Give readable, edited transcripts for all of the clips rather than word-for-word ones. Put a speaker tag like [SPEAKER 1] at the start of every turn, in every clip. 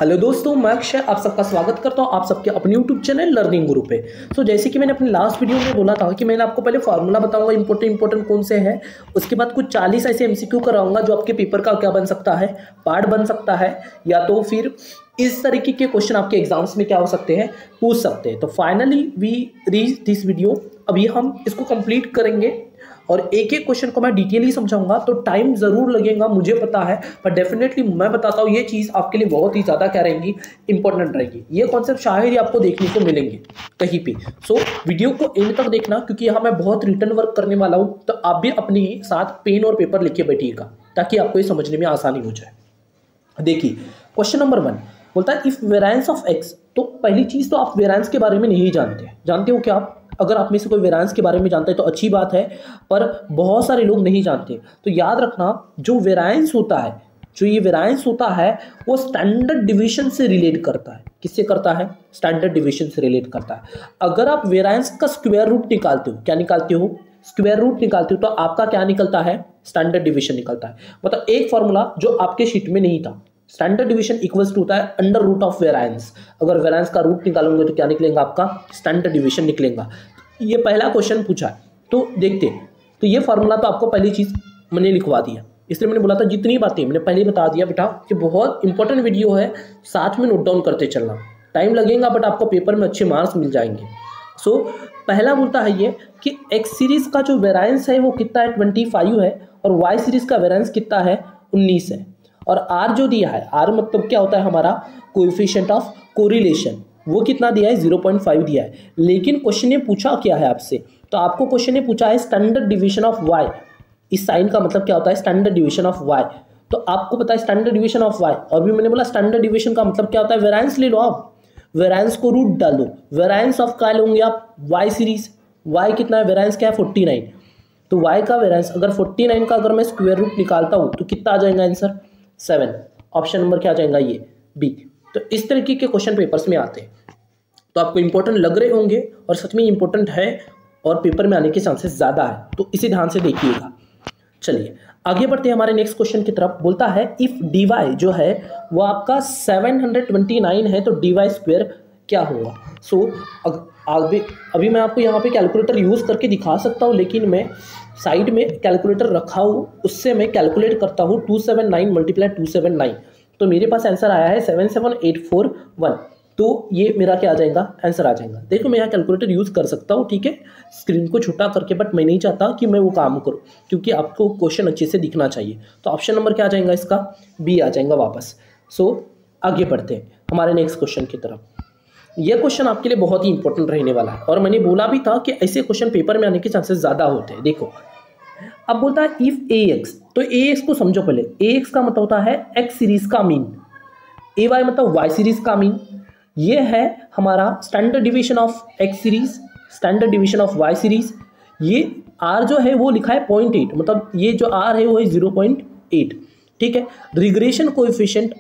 [SPEAKER 1] Hello दोस्तों, मैं अक्षय आप सबका स्वागत करता हूं आप सबके अपने यूट्यूब चैनल लर्निंग गुरु पे। जैसे कि मैंने अपने लास्ट वीडियो में बोला था कि मैंने आपको पहले फार्मूला बताऊंगा इंपॉर्टेंट कौन से हैं, उसके बाद कुछ 40 ऐसे एमसीक्यू कराऊंगा जो आपके पेपर का क्या बन सकता है, पार्ट बन सकता है, या तो फिर इस तरीके के क्वेश्चन आपके एग्जाम्स में क्या हो सकते हैं, पूछ सकते हैं। तो finally we reach this video. अभी हम इसको कंप्लीट करेंगे और एक एक क्वेश्चन को मैं डिटेयली समझाऊंगा, तो टाइम जरूर लगेगा मुझे पता है, पर डेफिनेटली मैं बताता हूँ ये चीज़ आपके लिए बहुत ही ज़्यादा क्या रहेगी, इंपॉर्टेंट रहेगी। ये कॉन्सेप्ट शायद ही आपको देखने को मिलेंगे कहीं पे। सो वीडियो को एंड तक देखना, क्योंकि यहाँ मैं बहुत रिटर्न वर्क करने वाला हूँ, तो आप भी अपने साथ पेन और पेपर लेके बैठिएगा ताकि आपको ये समझने में आसानी हो जाए। देखिए क्वेश्चन नंबर 1 बोलता है इफ वेरिएंस ऑफ एक्स। तो पहली चीज़ तो आप वेरिएंस के बारे में नहीं जानते हो क्या आप? अगर आप में से कोई वेरिएंस के बारे में जानता है तो अच्छी बात है, पर बहुत सारे लोग नहीं जानते। तो याद रखना, जो वेरिएंस होता है, जो ये वेरिएंस होता है वो स्टैंडर्ड डिवीजन से रिलेट करता है। किससे करता है? स्टैंडर्ड डिवीजन से रिलेट करता है। अगर आप वेरिएंस का स्क्वायर रूट निकालते हो, क्या निकालते हो? स्क्वायर रूट निकालते हो, तो आपका क्या निकलता है? स्टैंडर्ड डिवीजन निकलता है। मतलब एक फॉर्मूला जो आपके शीट में नहीं था, स्टैंडर्ड डिवीजन इक्वल्स टू होता है अंडर रूट ऑफ वेरिएंस। अगर वेरिएंस का रूट निकालोगे तो क्या निकलेगा? आपका स्टैंडर्ड डिवीजन निकलेगा। ये पहला क्वेश्चन पूछा है, तो देखते हैं। तो ये फार्मूला तो आपको पहली चीज़ मैंने लिखवा दिया, इसलिए मैंने बोला था जितनी बातें मैंने पहले बता दिया बेटा कि बहुत इंपॉर्टेंट वीडियो है, साथ में नोट डाउन करते चलना। टाइम लगेगा बट आपको पेपर में अच्छे मार्क्स मिल जाएंगे। सो पहला बोलता है ये कि एक्स सीरीज का जो वेरिएंस है वो कितना है? 25 है, और वाई सीरीज का वेरिएंस कितना है? 19 है। और आर जो दिया है, आर मतलब क्या होता है? हमारा कोएफिशिएंट ऑफ कोरिलेशन, वो कितना दिया है? 0.5 दिया है। लेकिन क्वेश्चन ने पूछा क्या है आपसे? तो आपको क्वेश्चन ने पूछा है स्टैंडर्ड डिवीजन ऑफ वाई। इस साइन का मतलब क्या होता है? Standard division of Y. तो आपको पता है स्टैंडर्ड डिवीजन ऑफ वाई, और भी मैंने बोला स्टैंडर्ड डिवीजन का मतलब क्या होता है? वेरिएंस ले लो, आप वेरिएंस को रूट डाल दो। वेरिएंस ऑफ क्या लोगे आप? Y series. वाई कितना है? वेरिएंस क्या है? 49। तो वाई का वेरिएंस अगर 49 का अगर मैं स्क्वायर रूट निकालता हूँ तो कितना आ जाएगा आंसर? 7। ऑप्शन नंबर क्या आ जाएगा? ये बी। तो इस तरीके के क्वेश्चन पेपर्स में आते हैं, तो आपको इंपॉर्टेंट लग रहे होंगे और सच में इंपॉर्टेंट है और पेपर में आने के चांसेस ज़्यादा है, तो इसे ध्यान से देखिएगा। चलिए आगे बढ़ते हैं हमारे नेक्स्ट क्वेश्चन की तरफ। बोलता है इफ डी वाई जो है वो आपका 729 है, तो डी वाई स्क्वेयर क्या होगा? सो अभी मैं आपको यहाँ पे कैलकुलेटर यूज़ करके दिखा सकता हूँ, लेकिन मैं साइड में कैलकुलेटर रखा हूँ, उससे मैं कैलकुलेट करता हूँ 279 मल्टीप्लाई 279। तो मेरे पास आंसर आया है 77841। तो ये मेरा क्या आ जाएगा? आंसर आ जाएगा। देखो मैं यहाँ कैलकुलेटर यूज़ कर सकता हूँ, ठीक है, स्क्रीन को छोटा करके, बट मैं नहीं चाहता कि मैं वो काम करूँ, क्योंकि आपको क्वेश्चन अच्छे से दिखना चाहिए। तो ऑप्शन नंबर क्या आ जाएगा इसका? बी आ जाएगा वापस। सो आगे बढ़ते हैं हमारे नेक्स्ट क्वेश्चन की तरफ। यह क्वेश्चन आपके लिए बहुत ही इंपॉर्टेंट रहने वाला है, और मैंने बोला भी था कि ऐसे क्वेश्चन पेपर में आने के चांसेस ज़्यादा होते हैं। देखो अब बोलता है इफ ए एक्स। तो ए एक्स को समझो पहले। ए एक्स का मतलब होता है एक्स सीरीज का मीन, ए वाई मतलब वाई सीरीज का मीन। ये है हमारा standard division of X series, standard division of Y series. ये आर जो है वो लिखा है 0.8, मतलब ये जो आर है वो है 0.8, ठीक है। Regression coefficient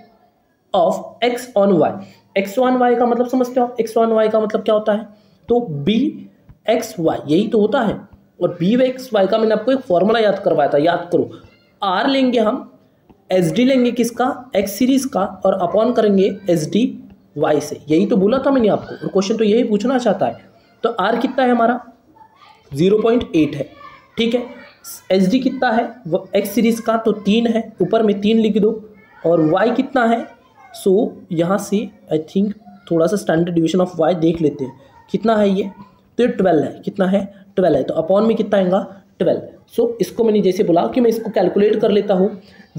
[SPEAKER 1] of X on Y. X on Y का मतलब समझते हो? एक्स ऑन वाई का मतलब क्या होता है? तो बी एक्स वाई, यही तो होता है। और बी एक्स वाई का मैंने आपको एक फॉर्मूला याद करवाया था, याद करो। आर लेंगे हम, एच डी लेंगे किसका? एक्स सीरीज का, और अपॉन करेंगे एच डी वाई से। यही तो बोला था मैंने आपको, और क्वेश्चन तो यही पूछना चाहता है। तो आर कितना है हमारा? 0.8 है, ठीक है। एच डी कितना है? वो एक्स सीरीज का तो 3 है, ऊपर में 3 लिख दो। और वाई कितना है? सो यहाँ से आई थिंक थोड़ा सा स्टैंडर्ड डिवीजन ऑफ वाई देख लेते हैं, कितना है ये? तो 12 है। कितना है? 12 है। तो अपॉन में कितना आएगा? 12। सो इसको मैंने जैसे बोला कि मैं इसको कैलकुलेट कर लेता हूँ।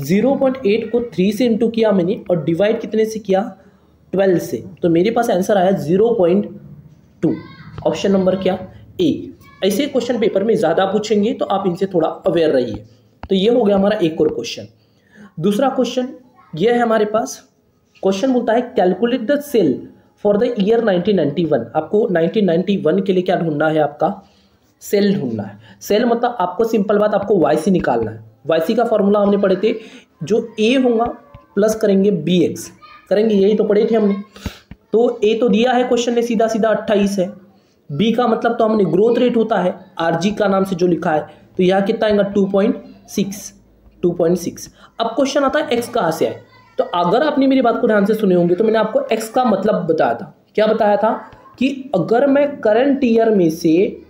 [SPEAKER 1] 0.8 को 3 से इंटू किया मैंने, और डिवाइड कितने से किया? 12 से। तो मेरे पास आंसर आया 0.2। ऑप्शन नंबर क्या? ए। ऐसे क्वेश्चन पेपर में ज़्यादा पूछेंगे, तो आप इनसे थोड़ा अवेयर रहिए। तो ये हो गया हमारा एक और क्वेश्चन। दूसरा क्वेश्चन ये है हमारे पास। क्वेश्चन बोलता है calculate the sale for the year 1991। आपको 1991 के लिए क्या ढूंढना है? आपका सेल ढूंढना है। सेल मतलब आपको सिंपल बात, आपको वाई सी निकालना है। वाई सी का फॉर्मूला हमने पढ़े थे, जो ए होगा प्लस करेंगे बी एक्स करेंगे, यही तो पढ़े थे हमने। तो ए तो दिया है क्वेश्चन ने सीधा सीधा 28 है। बी का मतलब तो हमने ग्रोथ रेट होता है आरजी का नाम से जो लिखा है, तो यहाँ कितना आएगा? 2.6। अब क्वेश्चन आता है एक्स कहाँ से आए? तो अगर आपने मेरी बात को ध्यान से सुने होंगे तो मैंने आपको एक्स का मतलब बताया था। क्या बताया था कि अगर मैं करंट ईयर में से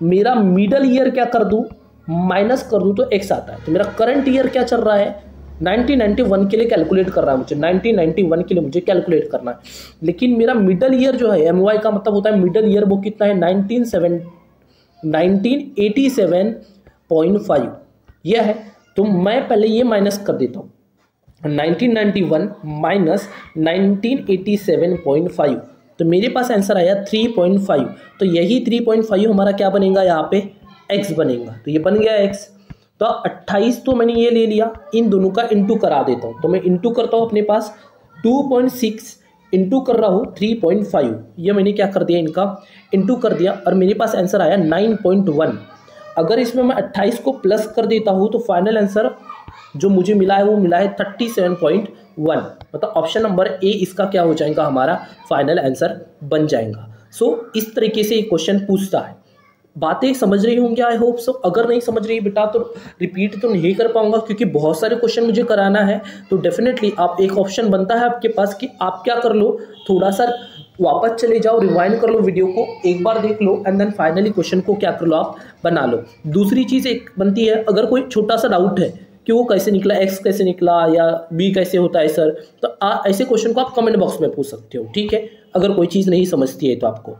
[SPEAKER 1] मेरा मिडल ईयर क्या कर दूं, माइनस कर दूं, तो एक्स आता है। तो मेरा करंट ईयर क्या चल रहा है, 1991 के लिए कैलकुलेट कर रहा है मुझे, 1991 के लिए मुझे कैलकुलेट करना है। लेकिन मेरा मिडल ईयर जो है, MY का मतलब होता है मिडल ईयर, वो कितना है, 1987.5 यह है। तो मैं पहले ये माइनस कर देता हूँ, 1991 माइनस 1987.5, तो मेरे पास आंसर आया 3.5। तो यही 3.5 हमारा क्या बनेगा, यहाँ पे x बनेगा। तो ये बन गया x। तो 28 तो मैंने ये ले लिया, इन दोनों का इंटू करा देता हूँ। तो मैं इंटू करता हूँ अपने पास 2.6 इंटू कर रहा हूँ 3.5, ये मैंने क्या कर दिया, इनका इंटू कर दिया, और मेरे पास आंसर आया 9.1। अगर इसमें मैं 28 को प्लस कर देता हूँ तो फाइनल आंसर जो मुझे मिला है वो मिला है 37.1। मतलब ऑप्शन नंबर ए इसका क्या हो जाएगा, हमारा फाइनल आंसर बन जाएगा। सो इस तरीके से ये क्वेश्चन पूछता है। बातें समझ रही होंगे आई होप सो। अगर नहीं समझ रही बेटा तो रिपीट तो नहीं कर पाऊंगा, क्योंकि बहुत सारे क्वेश्चन मुझे कराना है। तो डेफिनेटली आप एक ऑप्शन बनता है आपके पास कि आप क्या कर लो, थोड़ा सा वापस चले जाओ, रिवाइंड कर लो वीडियो को, एक बार देख लो, एंड देन फाइनली क्वेश्चन को क्या कर लो, आप बना लो। दूसरी चीज़ एक बनती है, अगर कोई छोटा सा डाउट है कि वो कैसे निकला, एक्स कैसे निकला या बी कैसे होता है सर, तो ऐसे क्वेश्चन को आप कमेंट बॉक्स में पूछ सकते हो, ठीक है, अगर कोई चीज़ नहीं समझती है तो आपको।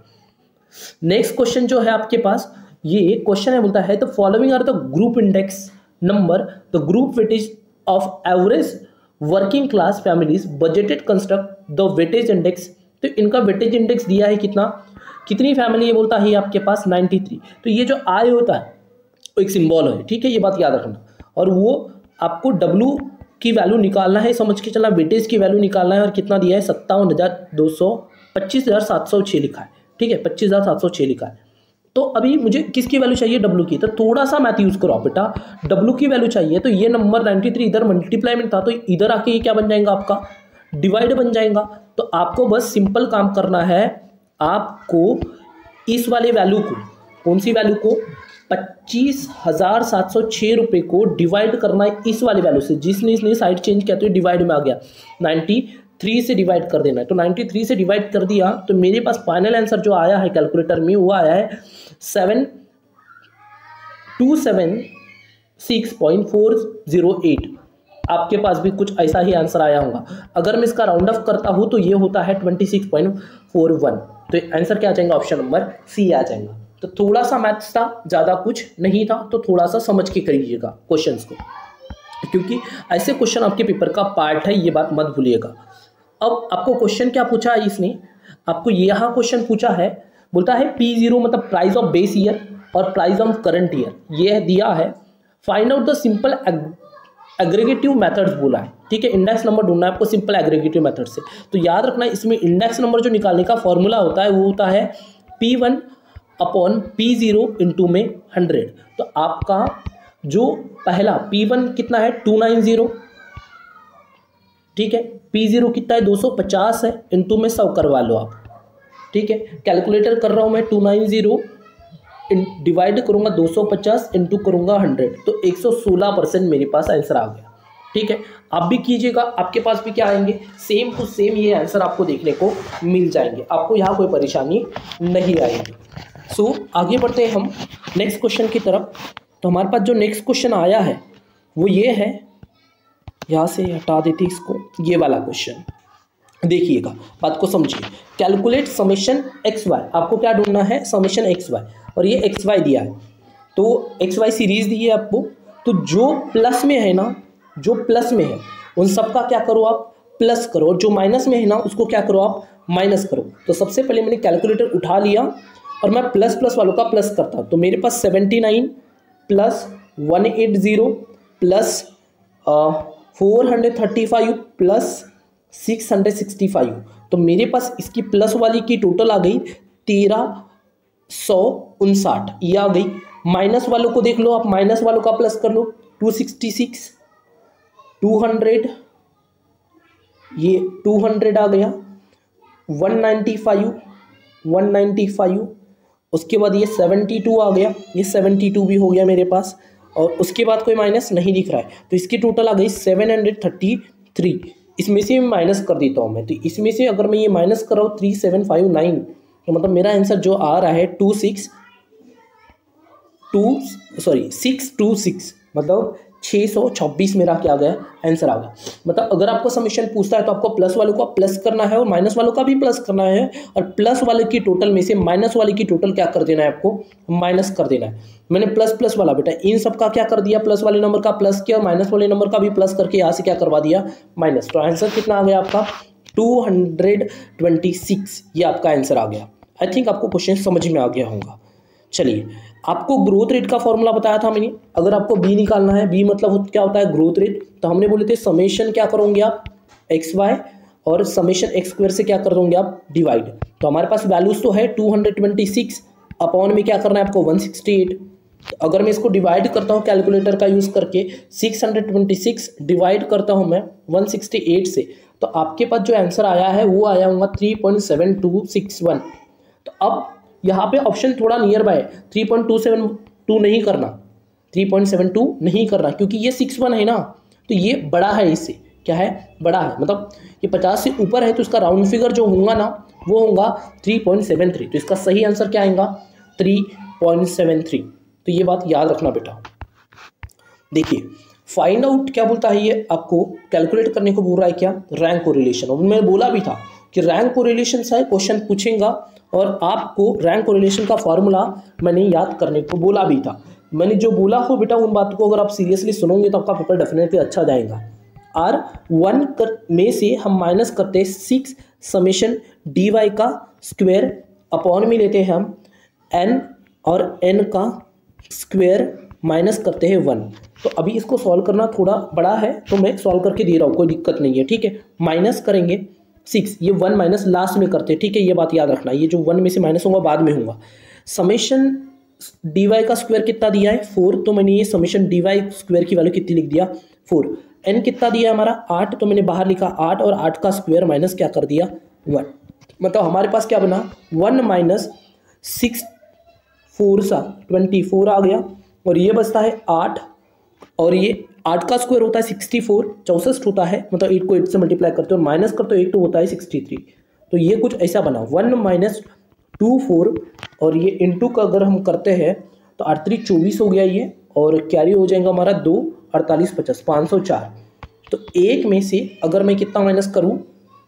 [SPEAKER 1] नेक्स्ट क्वेश्चन जो है आपके पास, ये क्वेश्चन है, बोलता है the following are the group index number the group weightage of average working class families budgeted construct the weightage index. तो इनका वेटेज इंडेक्स दिया है कितना, कितनी फैमिली ये बोलता है आपके पास 93। तो ये जो आई होता है वो एक सिंबल है, ठीक है, ये बात याद रखना। और वो आपको डब्ल्यू की वैल्यू निकालना है, समझ के चलना, वेटेज की वैल्यू निकालना है। और कितना दिया है, 25,706 लिखा है, ठीक है, 25,706 लिखा है। तो अभी मुझे किसकी वैल्यू चाहिए, डब्ल्यू की। तो थोड़ा सा मैथ यूज करो आप बेटा, डब्ल्यू की वैल्यू चाहिए। तो ये नंबर 93 इधर मल्टीप्लाई में था, तो इधर आके ये क्या बन जाएगा, आपका डिवाइड बन जाएगा। तो आपको बस सिंपल काम करना है, आपको इस वाले वैल्यू को, कौन सी वैल्यू को, 25,706 रुपये को डिवाइड करना है इस वाले वैल्यू से। जिसने इसने साइड चेंज किया तो ये डिवाइड में आ गया, 93 से डिवाइड कर देना है। तो 93 से डिवाइड कर दिया तो मेरे पास फाइनल आंसर जो आया है कैलकुलेटर में वो आया है 7276.408। आपके पास भी कुछ ऐसा ही आंसर आया होगा। अगर मैं इसका राउंड ऑफ करता हूं तो ये होता है 26.41। तो आंसर क्या आ जाएगा, ऑप्शन नंबर सी आ जाएगा। तो थोड़ा सा मैथ्स था, ज़्यादा कुछ नहीं था, तो थोड़ा सा समझ के करिएगा क्वेश्चंस को, क्योंकि ऐसे क्वेश्चन आपके पेपर का पार्ट है, ये बात मत भूलिएगा। अब आपको क्वेश्चन क्या पूछा है इसने, आपको यहाँ क्वेश्चन पूछा है, बोलता है P0 मतलब प्राइस ऑफ बेस ईयर और प्राइस ऑफ करंट ईयर, ये दिया है। Find out the simple aggregative methods बोला है, ठीक है, इंडेक्स नंबर ढूंढना है आपको सिंपल एग्रीगेटिव मेथड से। तो याद रखना इसमें इंडेक्स नंबर जो निकालने का फॉर्मूला होता है वो होता है P1 अपॉन P0 इंटू में 100। तो आपका जो पहला P1 कितना है 290, ठीक है, P0 कितना है 250 है, इंटू में 100 करवा लो आप, ठीक है। कैलकुलेटर कर रहा हूँ मैं, 290 डिवाइड करूँगा 250 इंटू करूँगा 100, तो 116% मेरे पास आंसर आ गया, ठीक है। आप भी कीजिएगा, आपके पास भी क्या आएंगे, सेम टू सेम ये आंसर आपको देखने को मिल जाएंगे, आपको यहाँ कोई परेशानी नहीं आएगी। सो आगे बढ़ते हैं हम नेक्स्ट क्वेश्चन की तरफ। तो हमारे पास जो नेक्स्ट क्वेश्चन आया है वो ये है, यहाँ से हटा देते इसको, ये वाला क्वेश्चन देखिएगा, बात को समझिए। कैलकुलेट समेशन एक्स वाई, आपको क्या ढूंढना है, समेशन एक्स वाई, और ये एक्स वाई दिया है, तो एक्स वाई सीरीज दी है आपको। तो जो प्लस में है ना, जो प्लस में है उन सब का क्या करो आप, प्लस करो, और जो माइनस में है ना उसको क्या करो आप, माइनस करो। तो सबसे पहले मैंने कैलकुलेटर उठा लिया और मैं प्लस प्लस वालों का प्लस करता हूँ। तो मेरे पास 79 प्लस 180 प्लस 435 प्लस 665, तो मेरे पास इसकी प्लस वाली की टोटल आ गई 1359, ये आ गई। माइनस वालों को देख लो आप, माइनस वालों का प्लस कर लो, 266 200, ये 200 आ गया, 195 उसके बाद ये 72 आ गया, ये 72 भी हो गया मेरे पास। और उसके बाद कोई माइनस नहीं दिख रहा है, तो इसकी टोटल आ गई 733। इसमें से माइनस कर देता हूँ मैं, तो इसमें से अगर मैं ये माइनस कर रहा हूँ 3759, तो मतलब मेरा आंसर जो आ रहा है 626, मतलब 626 मेरा क्या आ गया, आंसर आ गया। मतलब अगर आपको समीशन पूछता है तो आपको प्लस वालों को प्लस करना है और माइनस वालों का भी प्लस करना है, और प्लस वाले की टोटल में से माइनस वाले की टोटल क्या कर देना है, आपको माइनस कर देना है। मैंने प्लस प्लस वाला बेटा इन सब का क्या कर दिया, प्लस वाले नंबर का प्लस किया, माइनस वाले नंबर का भी प्लस करके यहाँ से क्या करवा दिया, माइनस। तो आंसर कितना आ गया आपका 226, ये आपका आंसर आ गया। आई थिंक आपको क्वेश्चन समझ में आ गया होगा। चलिए, आपको ग्रोथ रेट का फॉर्मूला बताया था मैंने, अगर आपको बी निकालना है, बी मतलब क्या होता है, ग्रोथ रेट। तो हमने बोले थे समेशन क्या करोगे आप, एक्स वाई, और समेशन एक्स स्क्वायर से क्या कर दोगे आप, डिवाइड। तो हमारे पास वैल्यूज तो है 226, अपॉन में क्या करना है आपको 168। तो अगर मैं इसको डिवाइड करता हूँ कैलकुलेटर का यूज़ करके, 626 डिवाइड करता हूँ मैं 168 से, तो आपके पास जो आंसर आया है वो आया होगा 3.7261। तो अब यहाँ पे ऑप्शन थोड़ा नियर बाय, 3.272 नहीं करना, 3.72 नहीं करना, क्योंकि ये 61 है ना, तो ये बड़ा है, इससे क्या है, बड़ा है, मतलब ये 50 से ऊपर है, तो इसका राउंड फिगर जो होगा ना वो होगा 3.73। तो इसका सही आंसर क्या आएगा, 3.73। तो ये बात याद रखना बेटा। देखिए, फाइंड आउट क्या बोलता है, ये आपको कैलकुलेट करने को बोल रहा है क्या, रैंक कोरिलेशन। और मैंने बोला भी था कि रैंक कोरिलेशन से क्वेश्चन पूछेगा, और आपको रैंक कोरिलेशन का फॉर्मूला मैंने याद करने को बोला भी था। मैंने जो बोला हो बेटा उन बातों को अगर आप सीरियसली सुनोगे तो आपका पेपर डेफिनेटली अच्छा जाएगा। R1 में से हम माइनस करते हैं 6 समेशन dy का स्क्वायर, अपॉन में लेते हैं हम n, और n का स्क्वायर माइनस करते हैं 1। तो अभी इसको सॉल्व करना थोड़ा बड़ा है, तो मैं सॉल्व करके दे रहा हूँ, कोई दिक्कत नहीं है, ठीक है। माइनस करेंगे 6, ये 1 माइनस लास्ट में करते हैं, ठीक है, ये बात याद रखना, ये जो 1 में से माइनस होगा बाद में होगा। समेशन dy का स्क्वायर कितना दिया है 4, तो मैंने ये समेशन dy स्क्वायर की वैल्यू कितनी लिख दिया 4। n कितना दिया है हमारा 8, तो मैंने बाहर लिखा 8, और 8 का स्क्वायर माइनस क्या कर दिया 1। मतलब हमारे पास क्या बना 1 माइनस 6 4 सा 24 आ गया, और ये बचता है 8, और ये 8 का स्क्वायर होता है 64, 64 होता है, मतलब 8 को 8 से मल्टीप्लाई करते हो और माइनस करते हो 8 तो होता है 63। तो ये कुछ ऐसा बना 1 माइनस 24, और ये इंटू का अगर हम करते हैं तो 8 3 24 हो गया ये, और कैरी हो जाएगा हमारा 2 48 50 504। तो एक में से अगर मैं कितना माइनस करूँ,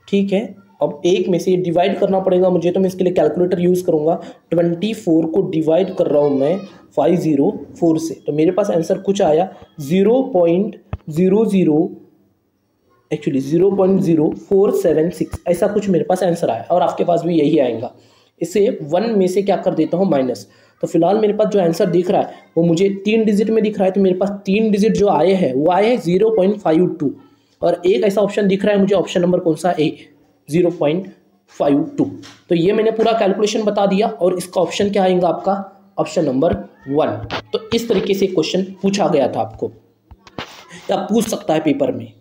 [SPEAKER 1] ठीक है, अब एक में से डिवाइड करना पड़ेगा मुझे, तो मैं इसके लिए कैलकुलेटर यूज़ करूँगा। 24 को डिवाइड कर रहा हूँ मैं 504 से, तो मेरे पास आंसर कुछ आया 0.0476, ऐसा कुछ मेरे पास आंसर आया, और आपके पास भी यही आएगा। इसे 1 में से क्या कर देता हूँ माइनस। तो फिलहाल मेरे पास जो आंसर दिख रहा है वो मुझे 3 डिजिट में दिख रहा है, तो मेरे पास 3 डिजिट जो आए हैं वो आए हैं 0.52, और एक ऐसा ऑप्शन दिख रहा है मुझे, ऑप्शन नंबर कौन सा, ए 0.52। तो ये मैंने पूरा कैलकुलेशन बता दिया, और इसका ऑप्शन क्या आएगा आपका, ऑप्शन नंबर 1। तो इस तरीके से क्वेश्चन पूछा गया था आपको, या पूछ सकता है पेपर में।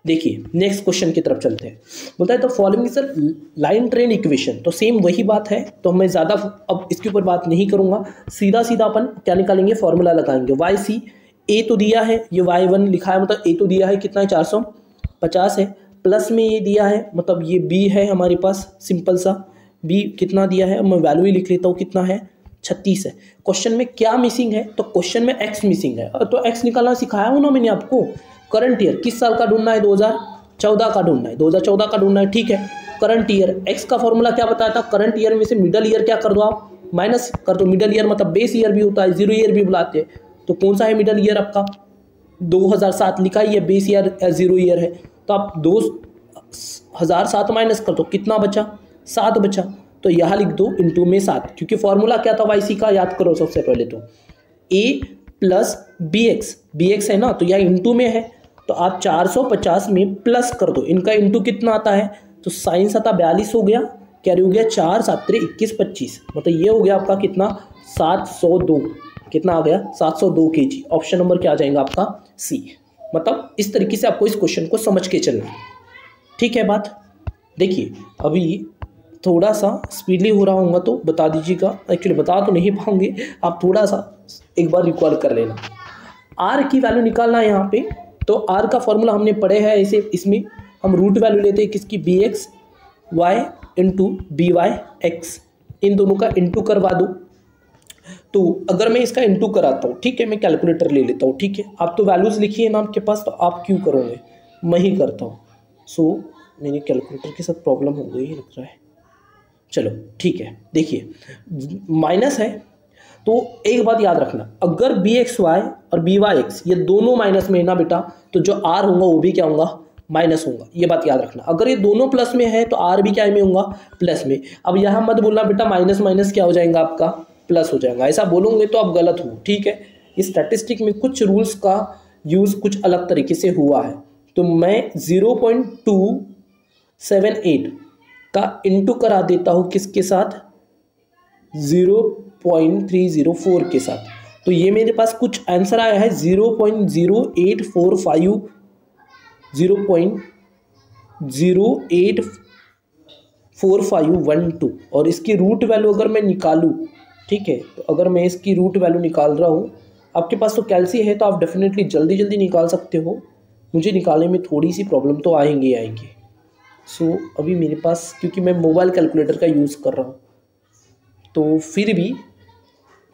[SPEAKER 1] देखिए नेक्स्ट क्वेश्चन की तरफ चलते हैं। बोलता है तो following sir line train equation, तो सेम वही बात है, तो मैं ज़्यादा अब इसके ऊपर बात नहीं करूँगा, सीधा सीधा अपन क्या निकालेंगे, फॉर्मूला लगाएंगे। वाई सी ए तो दिया है, ये y1 लिखा है, मतलब ए तो दिया है कितना है 450 है, प्लस में ये दिया है, मतलब ये b है हमारे पास, सिंपल सा b कितना दिया है, मैं वैल्यू ही लिख लेता हूँ, कितना है 36 है। क्वेश्चन में क्या मिसिंग है, तो क्वेश्चन में x मिसिंग है, तो x निकालना सिखाया हूँ ना मैंने आपको। करंट ईयर किस साल का ढूंढना है, 2014 का ढूंढना है, 2014 का ढूंढना है, ठीक है। करंट ईयर, x का फॉर्मूला क्या बताया था, करंट ईयर में से मिडल ईयर क्या कर दो आप, माइनस कर दो। मिडल ईयर मतलब बेस ईयर भी होता है, जीरो ईयर भी बुलाते हैं, तो कौन सा है मिडल ईयर आपका, 2007 लिखा है, ये बेस ईयर जीरो ईयर है, तो आप 2007 माइनस कर दो, कितना बचा 7 बचा, तो यहाँ लिख दो इंटू में 7, क्योंकि फॉर्मूला क्या था वाई का, याद करो सबसे पहले तो a प्लस बी एक्स है ना, तो यह इंटू में है, तो आप 450 में प्लस कर दो, इनका इंटू कितना आता है, तो साइन 42 हो गया, कैरी हो गया 4 7 21 25, मतलब ये हो गया आपका कितना 702, कितना आ गया 702 kg। ऑप्शन नंबर क्या आ जाएगा आपका सी। मतलब इस तरीके से आपको इस क्वेश्चन को समझ के चलना है, ठीक है बात। देखिए अभी थोड़ा सा स्पीडली हो रहा होगा तो बता दीजिएगा, एक्चुअली बता तो नहीं पाऊंगे, आप थोड़ा सा एक बार रिकॉल कर लेना। आर की वैल्यू निकालना है यहाँ पे, तो आर का फॉर्मूला हमने पढ़े हैं ऐसे, इसमें हम रूट वैल्यू लेते हैं किसकी, B X Y into B Y X, इन दोनों का इंटू करवा दूँ। तो अगर मैं इसका इंटू कराता हूँ, ठीक है, मैं कैलकुलेटर ले लेता हूँ, ठीक है, आप तो वैल्यूज़ लिखिए ना आपके पास, तो आप क्यों करोगे, मैं ही करता हूँ। सो मेरे कैलकुलेटर के साथ प्रॉब्लम हो गई लग रहा है। चलो ठीक है, देखिए माइनस है, तो एक बात याद रखना, अगर बी एक्स वाई और बी वाई एक्स ये दोनों माइनस में है ना बेटा, तो जो आर होगा वो भी क्या होगा, माइनस होगा, ये बात याद रखना। अगर ये दोनों प्लस में है तो आर भी क्या में होगा, प्लस में। अब यहाँ मत बोलना बेटा माइनस माइनस क्या हो जाएगा आपका, प्लस हो जाएगा, ऐसा बोलोगे तो आप गलत हो, ठीक है। इस स्टैटिस्टिक में कुछ रूल्स का यूज़ कुछ अलग तरीके से हुआ है, तो मैं 0.278 का इंटू करा देता हूँ किसके साथ, 0.304 के साथ, तो ये मेरे पास कुछ आंसर आया है 0.0845 0.084512, और इसकी रूट वैल्यू अगर मैं निकालूँ, ठीक है, तो अगर मैं इसकी रूट वैल्यू निकाल रहा हूँ, आपके पास तो कैलसी है तो आप डेफिनेटली जल्दी जल्दी निकाल सकते हो, मुझे निकालने में थोड़ी सी प्रॉब्लम तो आएंगे। सो अभी मेरे पास, क्योंकि मैं मोबाइल कैलकुलेटर का यूज़ कर रहा हूँ, तो फिर भी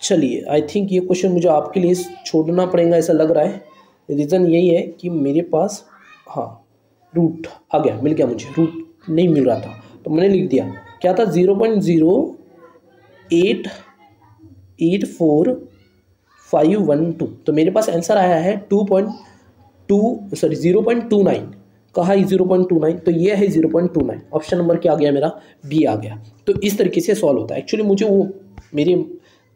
[SPEAKER 1] चलिए, आई थिंक ये क्वेश्चन मुझे आपके लिए छोड़ना पड़ेगा ऐसा लग रहा है। रीज़न यही है कि मेरे पास, हाँ, रूट आ गया, मिल गया, मुझे रूट नहीं मिल रहा था तो मैंने लिख दिया, क्या था, 0.084512, तो मेरे पास आंसर आया है 0.29, कहा 0.29, तो ये है 0.29, ऑप्शन नंबर क्या आ गया मेरा, बी आ गया। तो इस तरीके से सॉल्व होता है। एक्चुअली मुझे वो मेरे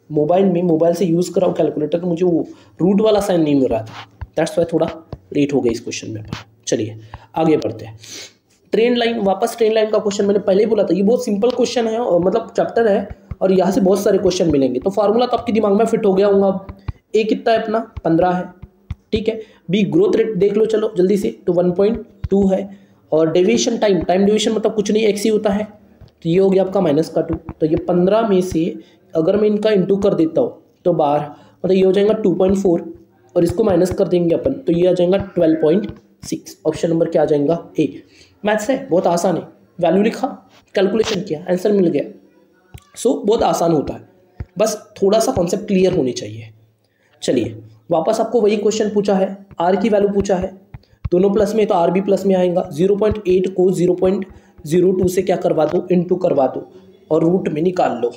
[SPEAKER 1] मोबाइल से यूज़ कर रहा हूँ कैलकुलेटर, तो मुझे वो रूट वाला साइन नहीं मिल रहा था, दैट्स वाई थोड़ा लेट हो गया इस क्वेश्चन में। चलिए आगे बढ़ते हैं। ट्रेन लाइन, वापस ट्रेन लाइन का क्वेश्चन मैंने पहले ही बोला था, ये बहुत सिंपल क्वेश्चन है और मतलब चैप्टर है, और यहाँ से बहुत सारे क्वेश्चन मिलेंगे, तो फार्मूला तो आपके दिमाग में फिट हो गया होगा। ए कितना है अपना, 15 है, ठीक है। बी ग्रोथ रेट देख लो चलो जल्दी से, तो 1.2 है, और डेविएशन टाइम डेविएशन मतलब कुछ नहीं, एक्स ही होता है, तो ये हो गया आपका -2। तो ये 15 में से अगर मैं इनका इंटू कर देता हूँ तो 12, मतलब ये हो जाएगा 2.4, और इसको माइनस कर देंगे अपन, तो ये आ जाएगा 12.6। ऑप्शन नंबर क्या आ जाएगा, ए। मैथ्स है, बहुत आसान है, वैल्यू लिखा, कैलकुलेशन किया, आंसर मिल गया। सो बहुत आसान होता है, बस थोड़ा सा कॉन्सेप्ट क्लियर होनी चाहिए। चलिए वापस आपको वही क्वेश्चन पूछा है, आर की वैल्यू पूछा है, दोनों प्लस में तो आर भी प्लस में आएगा। 0.8 को 0.02 से क्या करवा दो, इंटू करवा दो, और रूट में निकाल लो।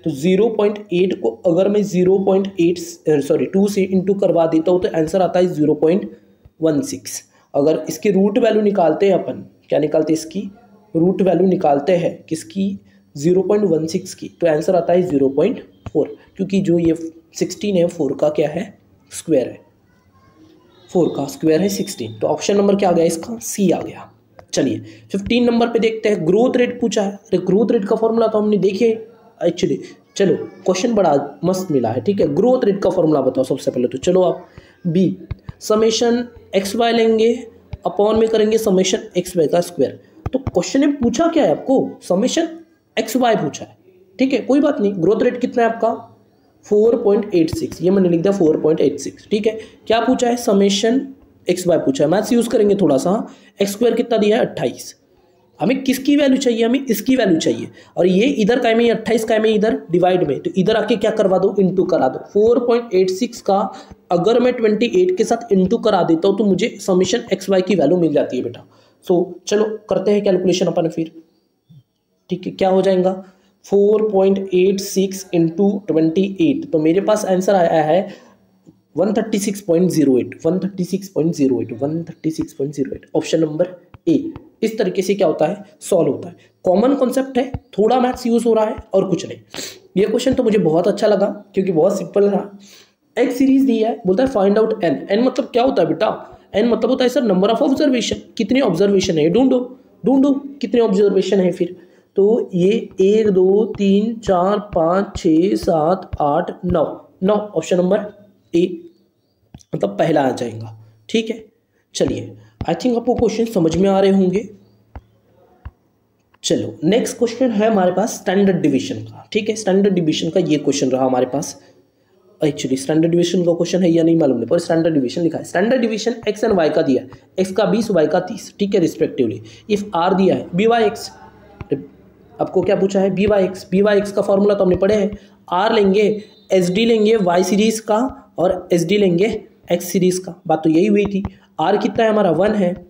[SPEAKER 1] तो 0.8 को अगर मैं 2 से इंटू करवा देता हूँ तो आंसर आता है 0.16। अगर इसकी रूट वैल्यू निकालते हैं अपन, क्या निकालते हैं, इसकी रूट वैल्यू निकालते हैं किसकी, 0.16 की, तो आंसर आता है 0.4, क्योंकि जो ये 16 है 4 का क्या है, स्क्वायर है, 4 का स्क्वायर है 16। तो ऑप्शन नंबर क्या आ गया इसका, सी आ गया। चलिए 15 नंबर पे देखते हैं, ग्रोथ रेट पूछा है। अरे ग्रोथ रेट का फॉर्मूला तो हमने देखे एक्चुअली, चलो क्वेश्चन बड़ा मस्त मिला है, ठीक है। ग्रोथ रेट का फॉर्मूला बताओ सबसे पहले, तो चलो आप बी समेशन एक्स वाई लेंगे, अपॉन में करेंगे समेशन एक्स वाई का स्क्वायर। तो क्वेश्चन में पूछा क्या है आपको, समेशन एक्स वाई पूछा है, ठीक है, कोई बात नहीं। ग्रोथ रेट कितना है आपका, 4.86, ये मैंने लिख दिया 4.86, ठीक है। क्या पूछा है, समेशन एक्स वाई पूछा है, मैथ्स यूज करेंगे थोड़ा सा। एक्स स्क्वायर कितना दिया है, 28, हमें किसकी वैल्यू चाहिए, हमें इसकी वैल्यू चाहिए, और ये इधर काय में 28 काय में इधर डिवाइड में, तो इधर आके क्या करवा दो, इंटू करा दो। 4.86 का अगर मैं 28 के साथ इंटू करा देता हूँ तो मुझे समेशन एक्स वाई की वैल्यू मिल जाती है बेटा। सो चलो करते हैं कैलकुलेशन अपन फिर, ठीक है। क्या हो जाएगा, 4.86 इंटू 28, तो मेरे पास आंसर आया है 136.08 ऑप्शन नंबर ए। इस तरीके से क्या होता है, सॉल्व होता है। कॉमन कॉन्सेप्ट है, थोड़ा मैथ्स यूज हो रहा है और कुछ नहीं। ये क्वेश्चन तो मुझे बहुत अच्छा लगा क्योंकि बहुत सिंपल रहा। एक सीरीज दी है, बोलता है फाइंड आउट एन। एन मतलब क्या होता है बेटा, एन मतलब होता है सर नंबर ऑफ ऑब्जर्वेशन, कितने ऑब्जर्वेशन है ढूंढो कितने ऑब्जर्वेशन है फिर। तो ये 1 2 3 4 5 6 7 8 9 ऑप्शन नंबर ए मतलब पहला आ जाएगा, ठीक है। चलिए आई थिंक आपको क्वेश्चन समझ में आ रहे होंगे। चलो नेक्स्ट क्वेश्चन है हमारे पास स्टैंडर्ड डिवीजन का, ठीक है। स्टैंडर्ड डिवीजन का ये क्वेश्चन रहा हमारे पास। एक्चुअली स्टैंडर्ड डिवीजन का क्वेश्चन है या नहीं मालूम नहीं, पर स्टैंडर्ड डिवीजन लिखा है। Standard division X and Y का दिया है, एक्स का 20 वाई का 30, ठीक है, रिस्पेक्टिवली। इफ आर दिया है बी वाई एक्स, आपको क्या पूछा है, बी वाई एक्स का फॉर्मूला तो हमने पढ़े हैं। आर लेंगे, एस डी लेंगे वाई सीरीज का, और एस डी लेंगे एक्स सीरीज का, बात तो यही हुई थी। आर कितना है हमारा 1 है,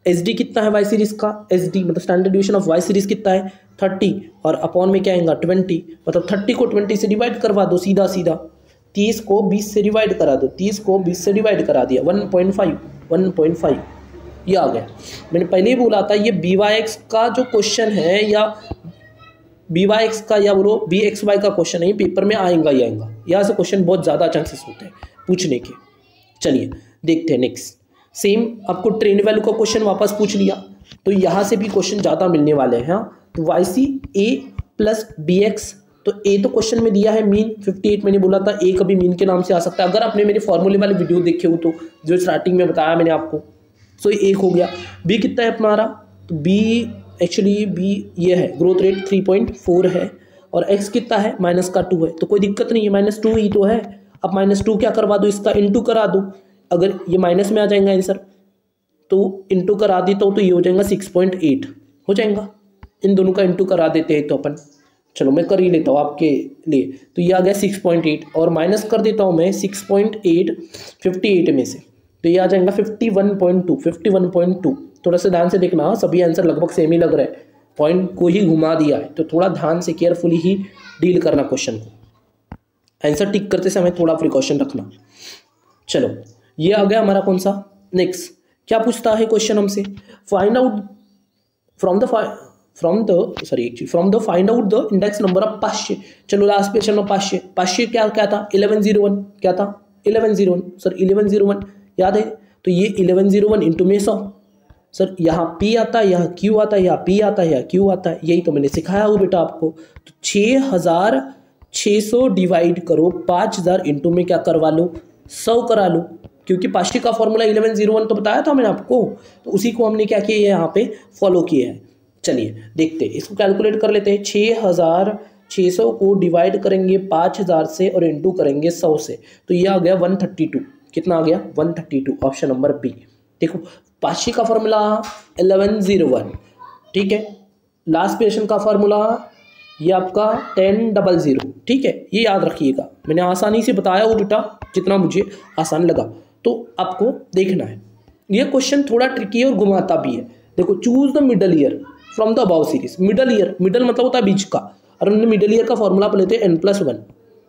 [SPEAKER 1] एस डी कितना है वाई सीरीज का, एस डी मतलब standard division of Y series कितना है 30, और अपॉन में क्या आएगा 20, मतलब 30 को 20 से डिवाइड करवा दो सीधा सीधा, 30 को 20 से डिवाइड करा दो, 30 को 20 से डिवाइड करा दिया, 1.5 ये आ गया। मैंने पहले ही बोला था ये बी वाई एक्स का जो क्वेश्चन है, या बी वाई एक्स का, या बोलो बी एक्स वाई का क्वेश्चन है, पेपर में आएगा ही आएगा। यहाँ से क्वेश्चन बहुत ज़्यादा चांसेस होते हैं पूछने के। चलिए देखते हैं नेक्स्ट। सेम आपको ट्रेंड वैल्यू का क्वेश्चन वापस पूछ लिया, तो यहाँ से भी क्वेश्चन ज़्यादा मिलने वाले हैं। हाँ, तो वाई सी ए प्लस बी एक्स, तो ए तो क्वेश्चन में दिया है मीन 58, मैंने बोला था ए कभी मीन के नाम से आ सकता है, अगर आपने मेरे फॉर्मूले वाले वीडियो देखे हो तो, जो स्टार्टिंग में बताया मैंने आपको। सो एक हो गया। बी कितना है हमारा, तो बी एक्चुअली बी ये है, ग्रोथ रेट 3.4 है, और एक्स कितना है -2 है, तो कोई दिक्कत नहीं है, -2 ही तो है। अब -2 क्या करवा दो, इसका इंटू करा दो, अगर ये माइनस में आ जाएगा आंसर, तो इंटू करा देता हूँ तो ये हो जाएगा 6.8 हो जाएगा। इन दोनों का इंटू करा देते हैं तो अपन, चलो मैं कर ही लेता हूँ आपके लिए, तो ये आ गया 6.8, और माइनस कर देता हूँ मैं 6.8 58 में से, तो ये आ जाएगा 51.2। थोड़ा सा ध्यान से देखना, सभी आंसर लगभग सेम ही लग रहा है, पॉइंट को ही घुमा दिया है, तो थोड़ा ध्यान से केयरफुली ही डील करना क्वेश्चन को, आंसर टिक करते समय थोड़ा प्रिकॉशन रखना। चलो ये आ गया हमारा कौन सा। नेक्स्ट क्या पूछता है क्वेश्चन हमसे, find out from the find out the index number of 500। चलो लास्ट क्वेश्चन में 500 क्या था 1101, क्या था 1101 सर 1101 याद है, तो ये 1101 इंटू में 100 सर, यहाँ P आता है, यहाँ Q आता है, यहाँ P आता है, यहाँ Q आता है, यही तो मैंने सिखाया हो बेटा आपको। तो 6600 डिवाइड करो 5000 इंटू में क्या करवा लो 100 करा लो, क्योंकि 500 का फॉर्मूला 1101 तो बताया था मैंने आपको, तो उसी को हमने क्या किया है यहाँ पे फॉलो किया है। चलिए देखते हैं, इसको कैलकुलेट कर लेते हैं। 6600 को डिवाइड करेंगे 5000 से और इंटू करेंगे 100 से, तो ये आ गया 132। कितना आ गया 132, ऑप्शन नंबर बी। देखो 500 का फॉर्मूला 1101, ठीक है, लास्ट क्वेश्चन का फॉर्मूला ये आपका 1000, ठीक है, ये याद रखिएगा, मैंने आसानी से बताया वो बेटा जितना मुझे आसान लगा, तो आपको देखना है। ये क्वेश्चन थोड़ा ट्रिकी और घुमाता भी है। देखो, choose the middle ear from the above series. Middle ear, middle मतलब होता है बीच का, और हमने मिडल ईयर का फॉर्मूला आप लेते हैं n+1,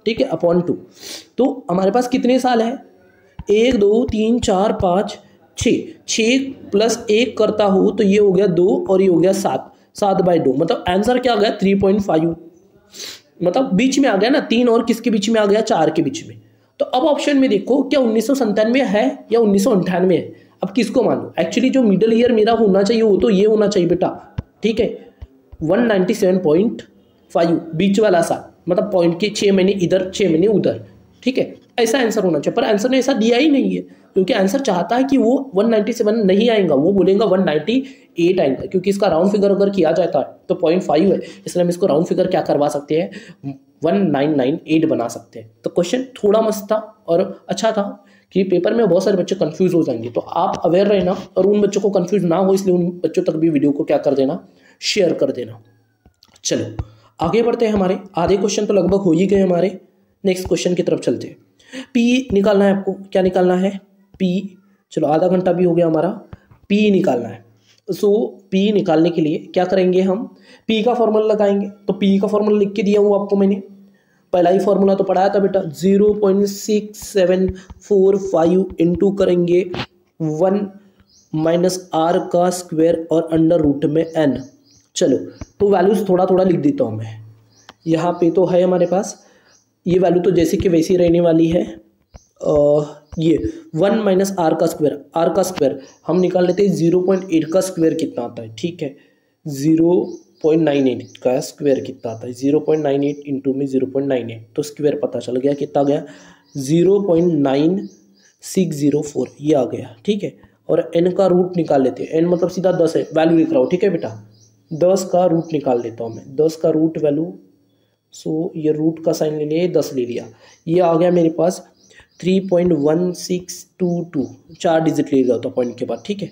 [SPEAKER 1] ठीक है, अपॉन 2। तो हमारे पास कितने साल है, 1 2 3 4 5 6 प्लस 1 करता हूँ तो ये हो गया 2 और ये हो गया 7/2, मतलब आंसर क्या आ गया 3.5, मतलब बीच में आ गया ना, 3 और किसके बीच में आ गया 4 के बीच में। तो अब ऑप्शन में देखो क्या 1997 है या 1998 है, अब किसको मानो। एक्चुअली जो मिडल ईयर मेरा होना चाहिए वो तो ये होना चाहिए बेटा, ठीक है, 197.5 बीच वाला साल, मतलब पॉइंट के 6 महीने इधर 6 महीने उधर, ठीक है, ऐसा आंसर होना चाहिए। पर आंसर ने ऐसा दिया ही नहीं है, क्योंकि आंसर चाहता है कि वो 197 नहीं आएगा, वो बोलेगा 198 आएगा, क्योंकि इसका राउंड फिगर अगर किया जाता है तो 0.5 है, इसलिए हम इसको राउंड फिगर क्या करवा सकते हैं 1998 बना सकते हैं। तो क्वेश्चन थोड़ा मस्त था और अच्छा था कि पेपर में बहुत सारे बच्चे कंफ्यूज हो जाएंगे, तो आप अवेयर रहना और उन बच्चों को कंफ्यूज ना हो, इसलिए उन बच्चों तक भी वीडियो को क्या कर देना, शेयर कर देना। चलो आगे बढ़ते हैं, हमारे आधे क्वेश्चन तो लगभग हो ही गए हमारे। नेक्स्ट क्वेश्चन की तरफ चलते हैं। पी निकालना है आपको, क्या निकालना है पी, चलो आधा घंटा भी हो गया हमारा, पी निकालना है। सो पी निकालने के लिए क्या करेंगे, हम पी का फॉर्मूला लगाएंगे। तो पी का फॉर्मूला लिख के दिया हूँ आपको मैंने, पहला ही फॉर्मूला तो पढ़ाया था बेटा, 0.6745 इंटू करेंगे 1 माइनस आर का स्क्वायर और अंडर रूट में n। चलो तो वैल्यूज थोड़ा थोड़ा लिख देता हूँ मैं, यहाँ पे तो है हमारे पास, ये वैल्यू तो जैसे कि वैसी रहने वाली है। ये 1 माइनस आर का स्क्वायर हम निकाल लेते हैं 0.8 का स्क्वायर कितना आता है, ठीक है, 0.98 का स्क्वायर कितना आता है, 0.98 इंटू में 0.98, तो स्क्वायर पता चल गया कितना गया 0.9604, ये आ गया, ठीक है। और n का रूट निकाल लेते हैं, n मतलब सीधा 10 है, वैल्यू लिख रहा हूँ, ठीक है बेटा, 10 का रूट निकाल लेता हूँ मैं, 10 का रूट वैल्यू सो ये रूट का साइन ले लिया, 10 ले लिया, ये आ गया मेरे पास 3.1622, 4 डिजिट ले लिया होता पॉइंट के बाद। ठीक है,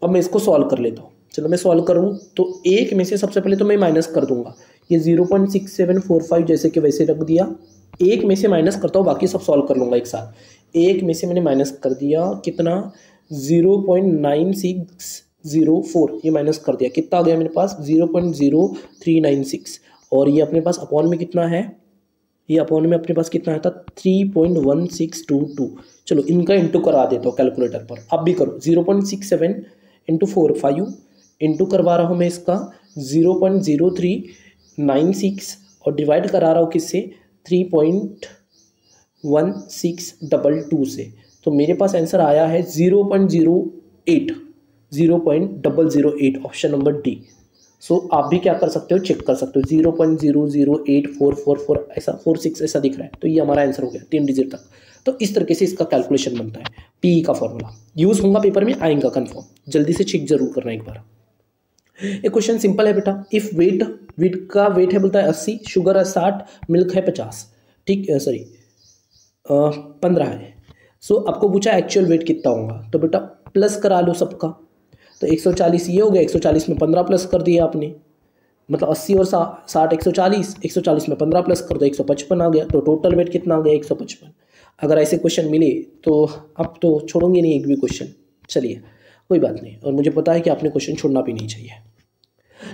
[SPEAKER 1] अब मैं इसको सॉल्व कर लेता हूँ। चलो मैं सॉल्व करूँ तो एक में से सबसे पहले तो मैं माइनस कर दूंगा, ये 0.6745 जैसे कि वैसे रख दिया, एक में से माइनस करता हूँ, बाकी सब सॉल्व कर लूँगा एक साथ। एक में से मैंने माइनस कर दिया कितना, 0.9604, ये माइनस कर दिया, कितना आ गया मेरे पास 0.0396, और ये अपने पास अपॉन में कितना है, ये अपॉन में अपने पास कितना आया था 3.1622। चलो इनका इंटू करा देता हूँ कैलकुलेटर पर, आप भी करो। 0.67 इंटू 45 इंटू करवा रहा हूँ मैं इसका 0.0396 और डिवाइड करा रहा हूँ किससे, 3.1622 से। तो मेरे पास आंसर आया है 0.008 ऑप्शन नंबर डी। सो आप भी क्या कर सकते हो, चेक कर सकते हो, 0.008444 ऐसा 46 ऐसा दिख रहा है, तो ये हमारा आंसर हो गया 3 डिजिट तक। तो इस तरीके से इसका कैलकुलेशन बनता है। पीई का फॉर्मूला यूज होगा पेपर में, आएगा कंफर्म, जल्दी से चेक जरूर करना एक बार। एक क्वेश्चन सिंपल है बेटा, इफ वीट का वेट है बोलता है 80, शुगर है 60, मिल्क है 50, ठीक है, सॉरी 15 है। सो आपको पूछा एक्चुअल वेट कितना होगा, तो बेटा प्लस करा लो सबका, तो 140 ये हो गया, 140 में 15 प्लस कर दिया आपने, मतलब 80 और 60 140 में 15 प्लस कर दो 155 आ गया, तो टोटल वेट कितना आ गया 155। अगर ऐसे क्वेश्चन मिले तो अब तो छोड़ोगे नहीं एक भी क्वेश्चन, चलिए कोई बात नहीं, और मुझे पता है कि आपने क्वेश्चन छोड़ना भी नहीं चाहिए।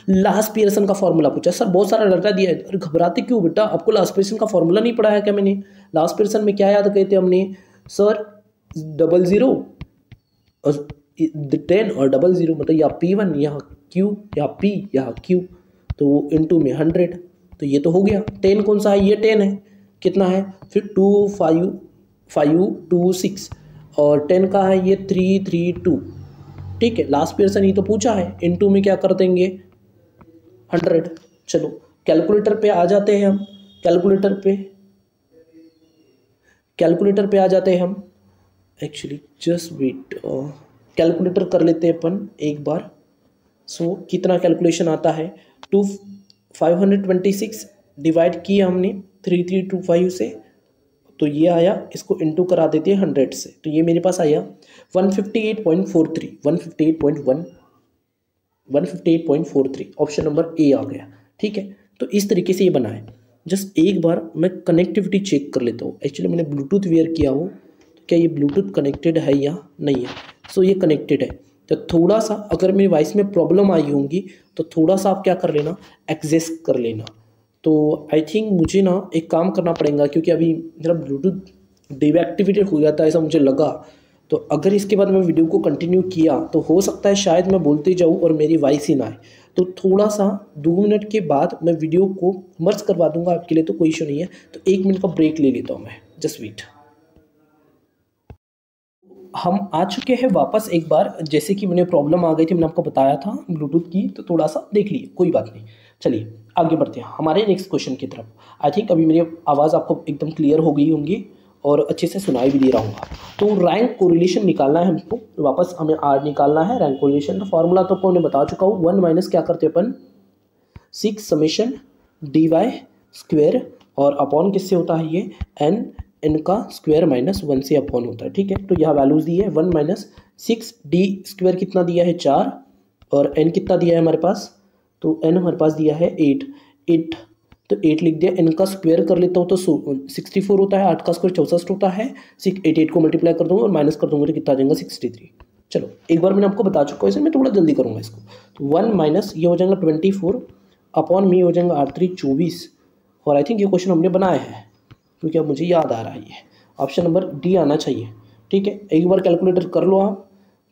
[SPEAKER 1] लास्ट पियर्सन का फॉर्मूला पूछा, सर बहुत सारा डाटा दिया है, अरे घबराते क्यों बेटा, आपको लास्ट पियर्सन का फॉर्मूला नहीं पढ़ा है क्या मैंने? लास्ट पियर्सन में क्या याद कहते थे हमने, सर 00 10 और 00, मतलब या P1 यहाँ Q या P या Q, तो इनटू में 100, तो ये तो हो गया। 10 कौन सा है, ये 10 है, कितना है फिर 2526, और 10 का है ये 332, ठीक है। लास्ट पियर्सन ही तो पूछा है, इनटू में क्या कर देंगे 100। चलो कैलकुलेटर पे आ जाते हैं हम, कैलकुलेटर पे आ जाते हैं हम, एक्चुअली जस्ट वेट, कैलकुलेटर कर लेते हैं अपन एक बार। सो कितना कैलकुलेशन आता है, 526 डिवाइड किया हमने 3325 से, तो ये आया, इसको इनटू करा देते हैं 100 से, तो ये मेरे पास आया 158.43 158.43 ऑप्शन नंबर ए आ गया। ठीक है, तो इस तरीके से ये बना है। जस्ट एक बार मैं कनेक्टिविटी चेक कर लेता हूँ, एक्चुअली मैंने ब्लूटूथ वेयर किया हो, तो क्या ये ब्लूटूथ कनेक्टेड है या नहीं है। सो ये कनेक्टेड है, तो थोड़ा सा अगर मेरी वॉइस में प्रॉब्लम आई होंगी तो थोड़ा सा आप क्या कर लेना, एडजस्ट कर लेना। तो आई थिंक मुझे ना एक काम करना पड़ेगा, क्योंकि अभी मेरा ब्लूटूथ डीएक्टिवेटेड हो गया था ऐसा मुझे लगा, तो अगर इसके बाद मैं वीडियो को कंटिन्यू किया तो हो सकता है शायद मैं बोलते जाऊँ और मेरी वॉइस ही ना आए, तो थोड़ा सा 2 मिनट के बाद मैं वीडियो को मर्ज करवा दूंगा आपके लिए, तो कोई इशू नहीं है। तो 1 मिनट का ब्रेक ले लेता हूँ मैं, जस्ट वेट। हम आ चुके हैं वापस एक बार, जैसे कि मैंने प्रॉब्लम आ गई थी, मैंने आपको बताया था ब्लूटूथ की, तो थोड़ा सा देख लिए, कोई बात नहीं। चलिए आगे बढ़ते हैं हमारे नेक्स्ट क्वेश्चन की तरफ। आई थिंक अभी मेरी आवाज़ आपको एकदम क्लियर हो गई होंगी और अच्छे से सुनाई भी दे रहा हूँ। तो रैंक कोरिलेशन निकालना है हमको, वापस हमें आर निकालना है। रैंक कोरिलेशन का फॉर्मूला तो आपको मैं बता चुका हूँ, 1 माइनस क्या करते हैं अपन 6 समेशन dy स्क्वायर, और अपॉन किससे होता है ये n का स्क्वायर माइनस 1 से अपॉन होता है। ठीक है, तो यह वैल्यूज दी है 1 माइनस 6 डी स्क्वायर कितना दिया है 4, और n कितना दिया है हमारे पास, तो n हमारे पास दिया है 8, तो 8 लिख दिया। n का स्क्वायर कर लेता हूँ तो 64 होता है, 8 का स्क्वायर 64 होता है, 8 को मल्टीप्लाई कर दूंगा और माइनस कर दूंगा तो कितना आ जाएगा 63। चलो एक बार मैंने आपको बता चुका हूँ, इसे मैं थोड़ा जल्दी करूँगा इसको। तो 1 माइनस ये हो जाएगा 24 अपॉन में हो जाएगा 8 3 24, और आई थिंक ये क्वेश्चन हमने बनाया है, क्योंकि अब मुझे याद आ रहा है, ये ऑप्शन नंबर डी आना चाहिए। ठीक है, एक बार कैलकुलेटर कर लो आप,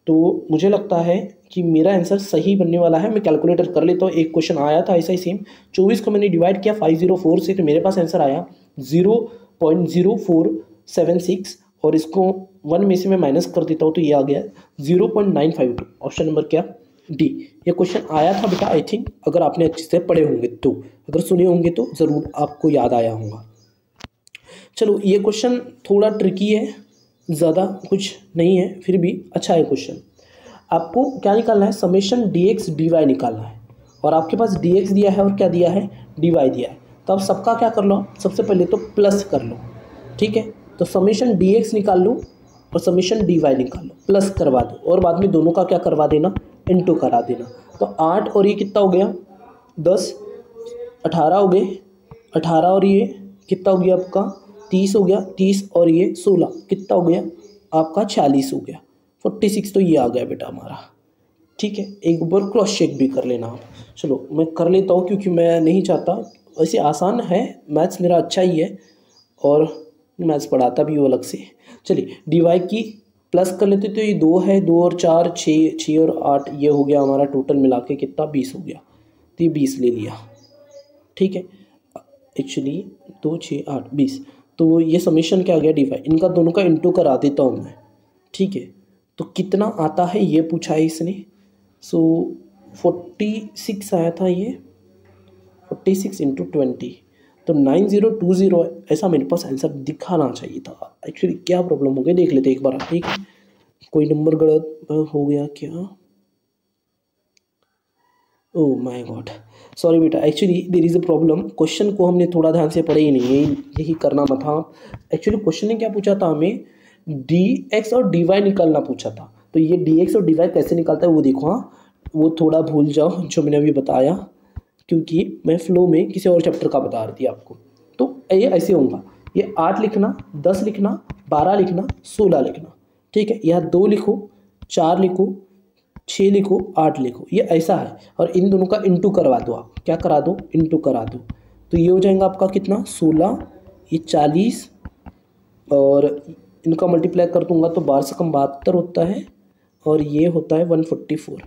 [SPEAKER 1] तो मुझे लगता है कि मेरा आंसर सही बनने वाला है। मैं कैलकुलेटर कर लेता हूँ, एक क्वेश्चन आया था ऐसा ही सेम, 24 को मैंने डिवाइड किया 504 से, तो मेरे पास आंसर आया 0.0476, और इसको 1 में से मैं माइनस कर देता हूँ तो ये आ गया 0.952, ऑप्शन नंबर क्या डी। ये क्वेश्चन आया था बेटा, आई थिंक अगर आपने अच्छे से पढ़े होंगे तो, अगर सुने होंगे तो ज़रूर आपको याद आया होगा। चलो ये क्वेश्चन थोड़ा ट्रिकी है, ज़्यादा कुछ नहीं है, फिर भी अच्छा है क्वेश्चन। आपको क्या निकालना है, समेशन dx dy निकालना है, और आपके पास dx दिया है और क्या दिया है dy दिया है। तो अब सबका क्या कर लो, सबसे पहले तो प्लस कर लो, ठीक है। तो समीशन dx निकाल लो और समीशन dy निकाल लो, प्लस करवा दो और बाद में दोनों का क्या करवा देना, इनटू करा देना। तो 8 और ये कितना हो गया 10, 18 हो गए, 18 और ये कितना हो गया आपका 30 हो गया, 30 और ये 16 कितना हो गया आपका 40 हो गया, 46 तो ये आ गया बेटा हमारा, ठीक है। एक बार क्रॉस चेक भी कर लेना आप। चलो मैं कर लेता हूँ क्योंकि मैं नहीं चाहता, वैसे आसान है, मैथ्स मेरा अच्छा ही है और मैथ्स पढ़ाता भी हूँ अलग से। चलिए dy की प्लस कर लेते तो ये 2 है, 2 और 4 6, 6 और 8 ये हो गया हमारा टोटल मिला के कितना 20 हो गया, तो ये 20 ले लिया, ठीक है। एक्चुअली 2 6 8 20, तो ये समीशन क्या आ गया dy, इनका दोनों का इंटू करा देता हूँ मैं, ठीक है। तो कितना आता है ये पूछा है इसने, सो 46 आया था ये, 46 इंटू 20 तो 9020 ऐसा मेरे पास आंसर दिखाना चाहिए था। एक्चुअली क्या प्रॉब्लम हो गई देख लेते एक बार, ठीक है। कोई नंबर गलत हो गया क्या, ओह माय गॉड सॉरी बेटा, actually there is a problem, question को हमने थोड़ा ध्यान से पढ़े ही नहीं है, यही करना मत था। एक्चुअली क्वेश्चन ने क्या पूछा था, हमें dx और dy निकालना पूछा था, तो ये dx और dy कैसे निकालता है वो देखो, हाँ वो थोड़ा भूल जाओ जो मैंने अभी बताया, क्योंकि मैं फ्लो में किसी और चैप्टर का बता रही थी आपको। तो ये ऐसे होगा, ये 8 लिखना, 10 लिखना, 12 लिखना, 16 लिखना, ठीक है। यहाँ 2 लिखो, 4 लिखो, 6 लिखो, 8 लिखो, ये ऐसा है। और इन दोनों का इंटू करवा दो, आप क्या करा दो, इंटू करा दो, तो ये हो जाएगा आपका कितना 16, ये 40 और इनका मल्टीप्लाई कर दूंगा तो 12 से कम 72 होता है और ये होता है 144।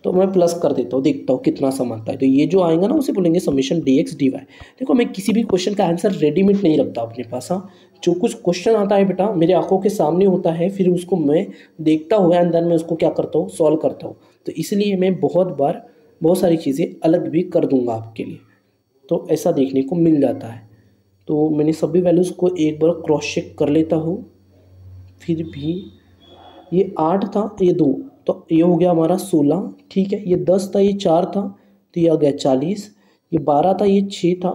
[SPEAKER 1] तो मैं प्लस कर देता हूँ, देखता हूँ कितना सम आता है। तो ये जो आएगा ना उसे बोलेंगे समीशन dx dy। देखो मैं किसी भी क्वेश्चन का आंसर रेडीमेड नहीं रखता अपने पास, हाँ जो कुछ क्वेश्चन आता है बेटा मेरे आंखों के सामने होता है, फिर उसको मैं देखता हुआ अंदर में उसको क्या करता हूँ, सॉल्व करता हूँ। तो इसलिए मैं बहुत बार बहुत सारी चीज़ें अलग भी कर दूँगा आपके लिए, तो ऐसा देखने को मिल जाता है। तो मैंने सभी वैल्यूज़ को एक बार क्रॉस चेक कर लेता हूँ, फिर भी ये 8 था, ये 2, तो ये हो गया हमारा 16, ठीक है। ये 10 था, ये 4 था, तो ये आ गया 40। ये 12 था, ये 6 था,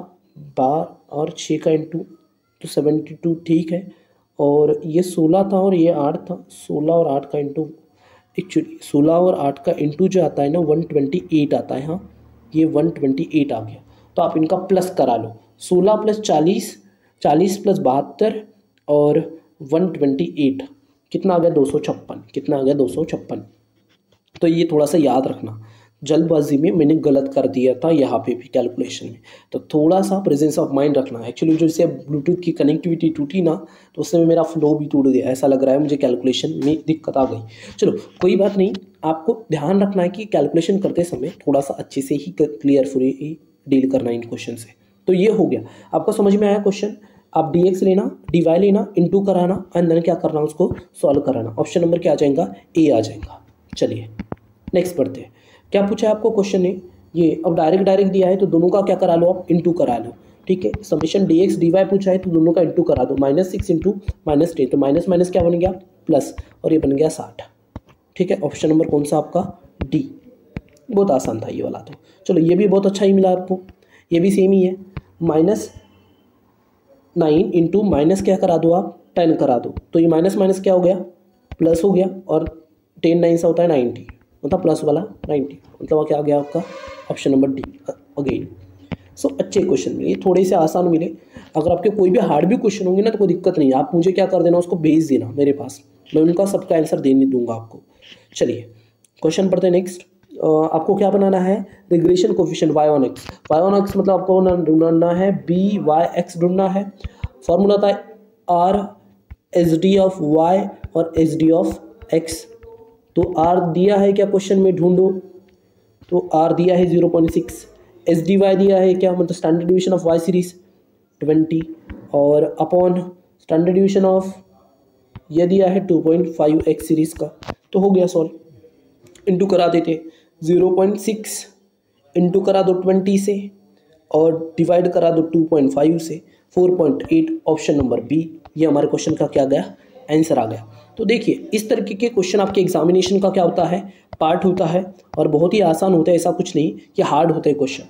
[SPEAKER 1] 12 और 6 का इंटू तो 72, ठीक है। और ये 16 था और ये 8 था, 16 और 8 का इंटू, एक्चुअली 16 और 8 का इंटू जो आता है ना 128 आता है, हाँ ये 128 आ गया। तो आप इनका प्लस करा लो, 16 प्लस 40, 40 प्लस 72 और 128 कितना आ गया 256, कितना आ गया 256। तो ये थोड़ा सा याद रखना, जल्दबाजी में मैंने गलत कर दिया था यहाँ पे भी कैलकुलेशन में, तो थोड़ा सा प्रेजेंस ऑफ माइंड रखना। एक्चुअली जो से ब्लूटूथ की कनेक्टिविटी टूटी ना तो उससे मेरा फ्लो भी टूट गया, ऐसा लग रहा है मुझे, कैलकुलेशन में दिक्कत आ गई। चलो कोई बात नहीं, आपको ध्यान रखना है कि कैलकुलेशन करते समय थोड़ा सा अच्छे से ही क्लियरफुली डील करना इन क्वेश्चन से। तो ये हो गया, आपको समझ में आया क्वेश्चन। आप dx लेना, dy लेना, इंटू कराना एंड देन क्या करना, उसको सॉल्व कराना। ऑप्शन नंबर क्या आ जाएगा, ए आ जाएगा। चलिए नेक्स्ट पढ़ते हैं, क्या पूछा है आपको क्वेश्चन ने, ये अब डायरेक्ट दिया है तो दोनों का क्या करा लो, आप इंटू करा लो, ठीक है। समीशन dx dy पूछा है तो दोनों का इंटू करा दो, -6 इंटू -10, तो माइनस माइनस क्या बन गया प्लस, और ये बन गया 60, ठीक है। ऑप्शन नंबर कौन सा आपका, डी। बहुत आसान था ये वाला, तो चलो ये भी बहुत अच्छा ही मिला आपको, ये भी सेम ही है। -9 इंटू माइनस क्या करा दो आप 10 करा दो, तो ये माइनस माइनस क्या हो गया प्लस हो गया, और 10 9 से होता है 90, मतलब प्लस वाला 90, मतलब क्या आ गया आपका ऑप्शन नंबर डी अगेन। सो अच्छे क्वेश्चन मिले, थोड़े से आसान मिले। अगर आपके कोई भी हार्ड भी क्वेश्चन होंगे ना तो कोई दिक्कत नहीं है, आप मुझे क्या कर देना, उसको भेज देना मेरे पास, मैं उनका सबका आंसर देने दूंगा आपको। चलिए क्वेश्चन पढ़ते हैं नेक्स्ट। आपको क्या बनाना है, regression coefficient y on x, मतलब आपको ढूंढना है by(x) ढूंढना है। फॉर्मूला था r SD ऑफ y और SD ऑफ x, तो r दिया है क्या क्वेश्चन में, ढूंढो, तो r दिया है 0.6, SDY दिया है क्या, मतलब standard division of y series 20, और अपॉन स्टैंडर्ड डिवीजन ऑफ ये दिया है 2.5 x सीरीज का, तो हो गया सॉल्व। इंटू करा देते, 0.6 इंटू करा दो 20 से और डिवाइड करा दो 2.5 से, 4.8 ऑप्शन नंबर बी, ये हमारे क्वेश्चन का क्या गया आंसर आ गया। तो देखिए इस तरीके के क्वेश्चन आपके एग्जामिनेशन का क्या होता है, पार्ट होता है, और बहुत ही आसान होता है, ऐसा कुछ नहीं कि हार्ड होते हैं क्वेश्चन।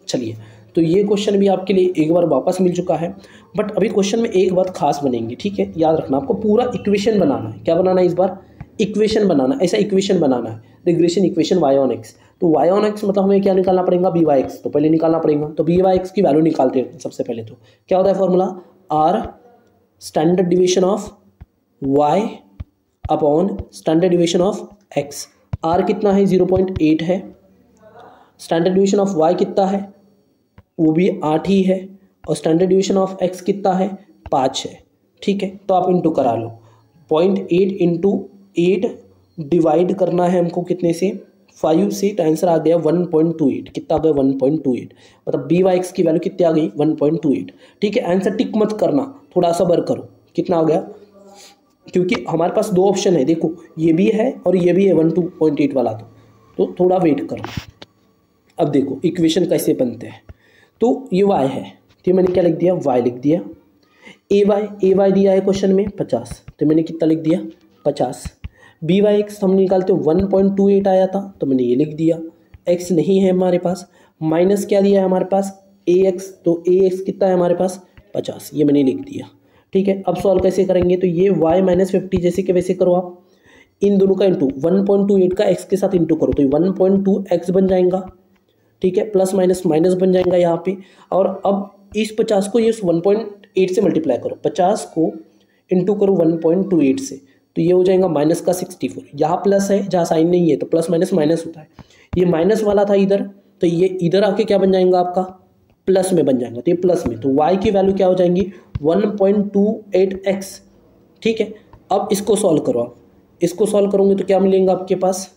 [SPEAKER 1] चलिए तो ये क्वेश्चन भी आपके लिए एक बार वापस मिल चुका है। बट अभी क्वेश्चन में एक बात खास बनेंगी, ठीक है, याद रखना, आपको पूरा इक्वेशन बनाना है। क्या बनाना है इस बार? इक्वेशन बनाना, ऐसा इक्वेशन बनाना है, regression equation y on x। तो y ऑन x मतलब हमें क्या निकालना पड़ेगा? B Y X. तो पहले निकालना पड़ेगा, तो बी वाई एक्स की वैल्यू निकालते हैं सबसे पहले। तो क्या होता है formula? r standard deviation of y upon standard deviation of x। r कितना है? 0.8 है। स्टैंडर्ड डिविएशन ऑफ y कितना है? वो भी 8 ही है। और स्टैंडर्ड डिविएशन ऑफ x कितना है? 5 है। ठीक है, तो आप इंटू करा लो। 0.8 इंटू 8 डिवाइड करना है हमको कितने से? 5 से। तो आंसर आ गया 1.28। कितना आ गया? 1.28। मतलब बी वाई एक्स की वैल्यू कितनी आ गई? 1.28। ठीक है, आंसर टिक मत करना, थोड़ा सब्र करो। कितना आ गया? क्योंकि हमारे पास दो ऑप्शन है, देखो ये भी है और ये भी है 1.28 वाला। तो थोड़ा वेट करो। अब देखो इक्वेशन कैसे बनते हैं। तो ये y है, तो मैंने क्या लिख दिया? y लिख दिया। ए वाई दिया है क्वेश्चन में 50, तो मैंने कितना लिख दिया? 50। बी वाई एक्स हम निकालते 1.28 आया था, तो मैंने ये लिख दिया। x नहीं है हमारे पास, माइनस क्या दिया है हमारे पास? ax। तो ax कितना है हमारे पास? 50, ये मैंने लिख दिया। ठीक है, अब सॉल्व कैसे करेंगे? तो ये y माइनस 50 जैसे कि वैसे करो आप। इन दोनों का इंटू 1.28 का x के साथ इंटू करो, तो 1.2x बन जाएगा। ठीक है, प्लस माइनस माइनस बन जाएगा यहाँ पे। और अब इस 50 को ये 1.8 से मल्टीप्लाई करो, 50 को इंटू करो 1.28 से, तो ये हो जाएगा माइनस का 64। यहाँ प्लस है, जहाँ साइन नहीं है तो प्लस माइनस माइनस होता है। ये माइनस वाला था इधर, तो ये इधर आके क्या बन जाएगा आपका? प्लस में बन जाएगा। तो ये प्लस में, तो y की वैल्यू क्या हो जाएंगी? 1.28x। ठीक है, अब इसको सॉल्व करो आप। इसको सॉल्व करोगे तो क्या मिलेगा आपके पास?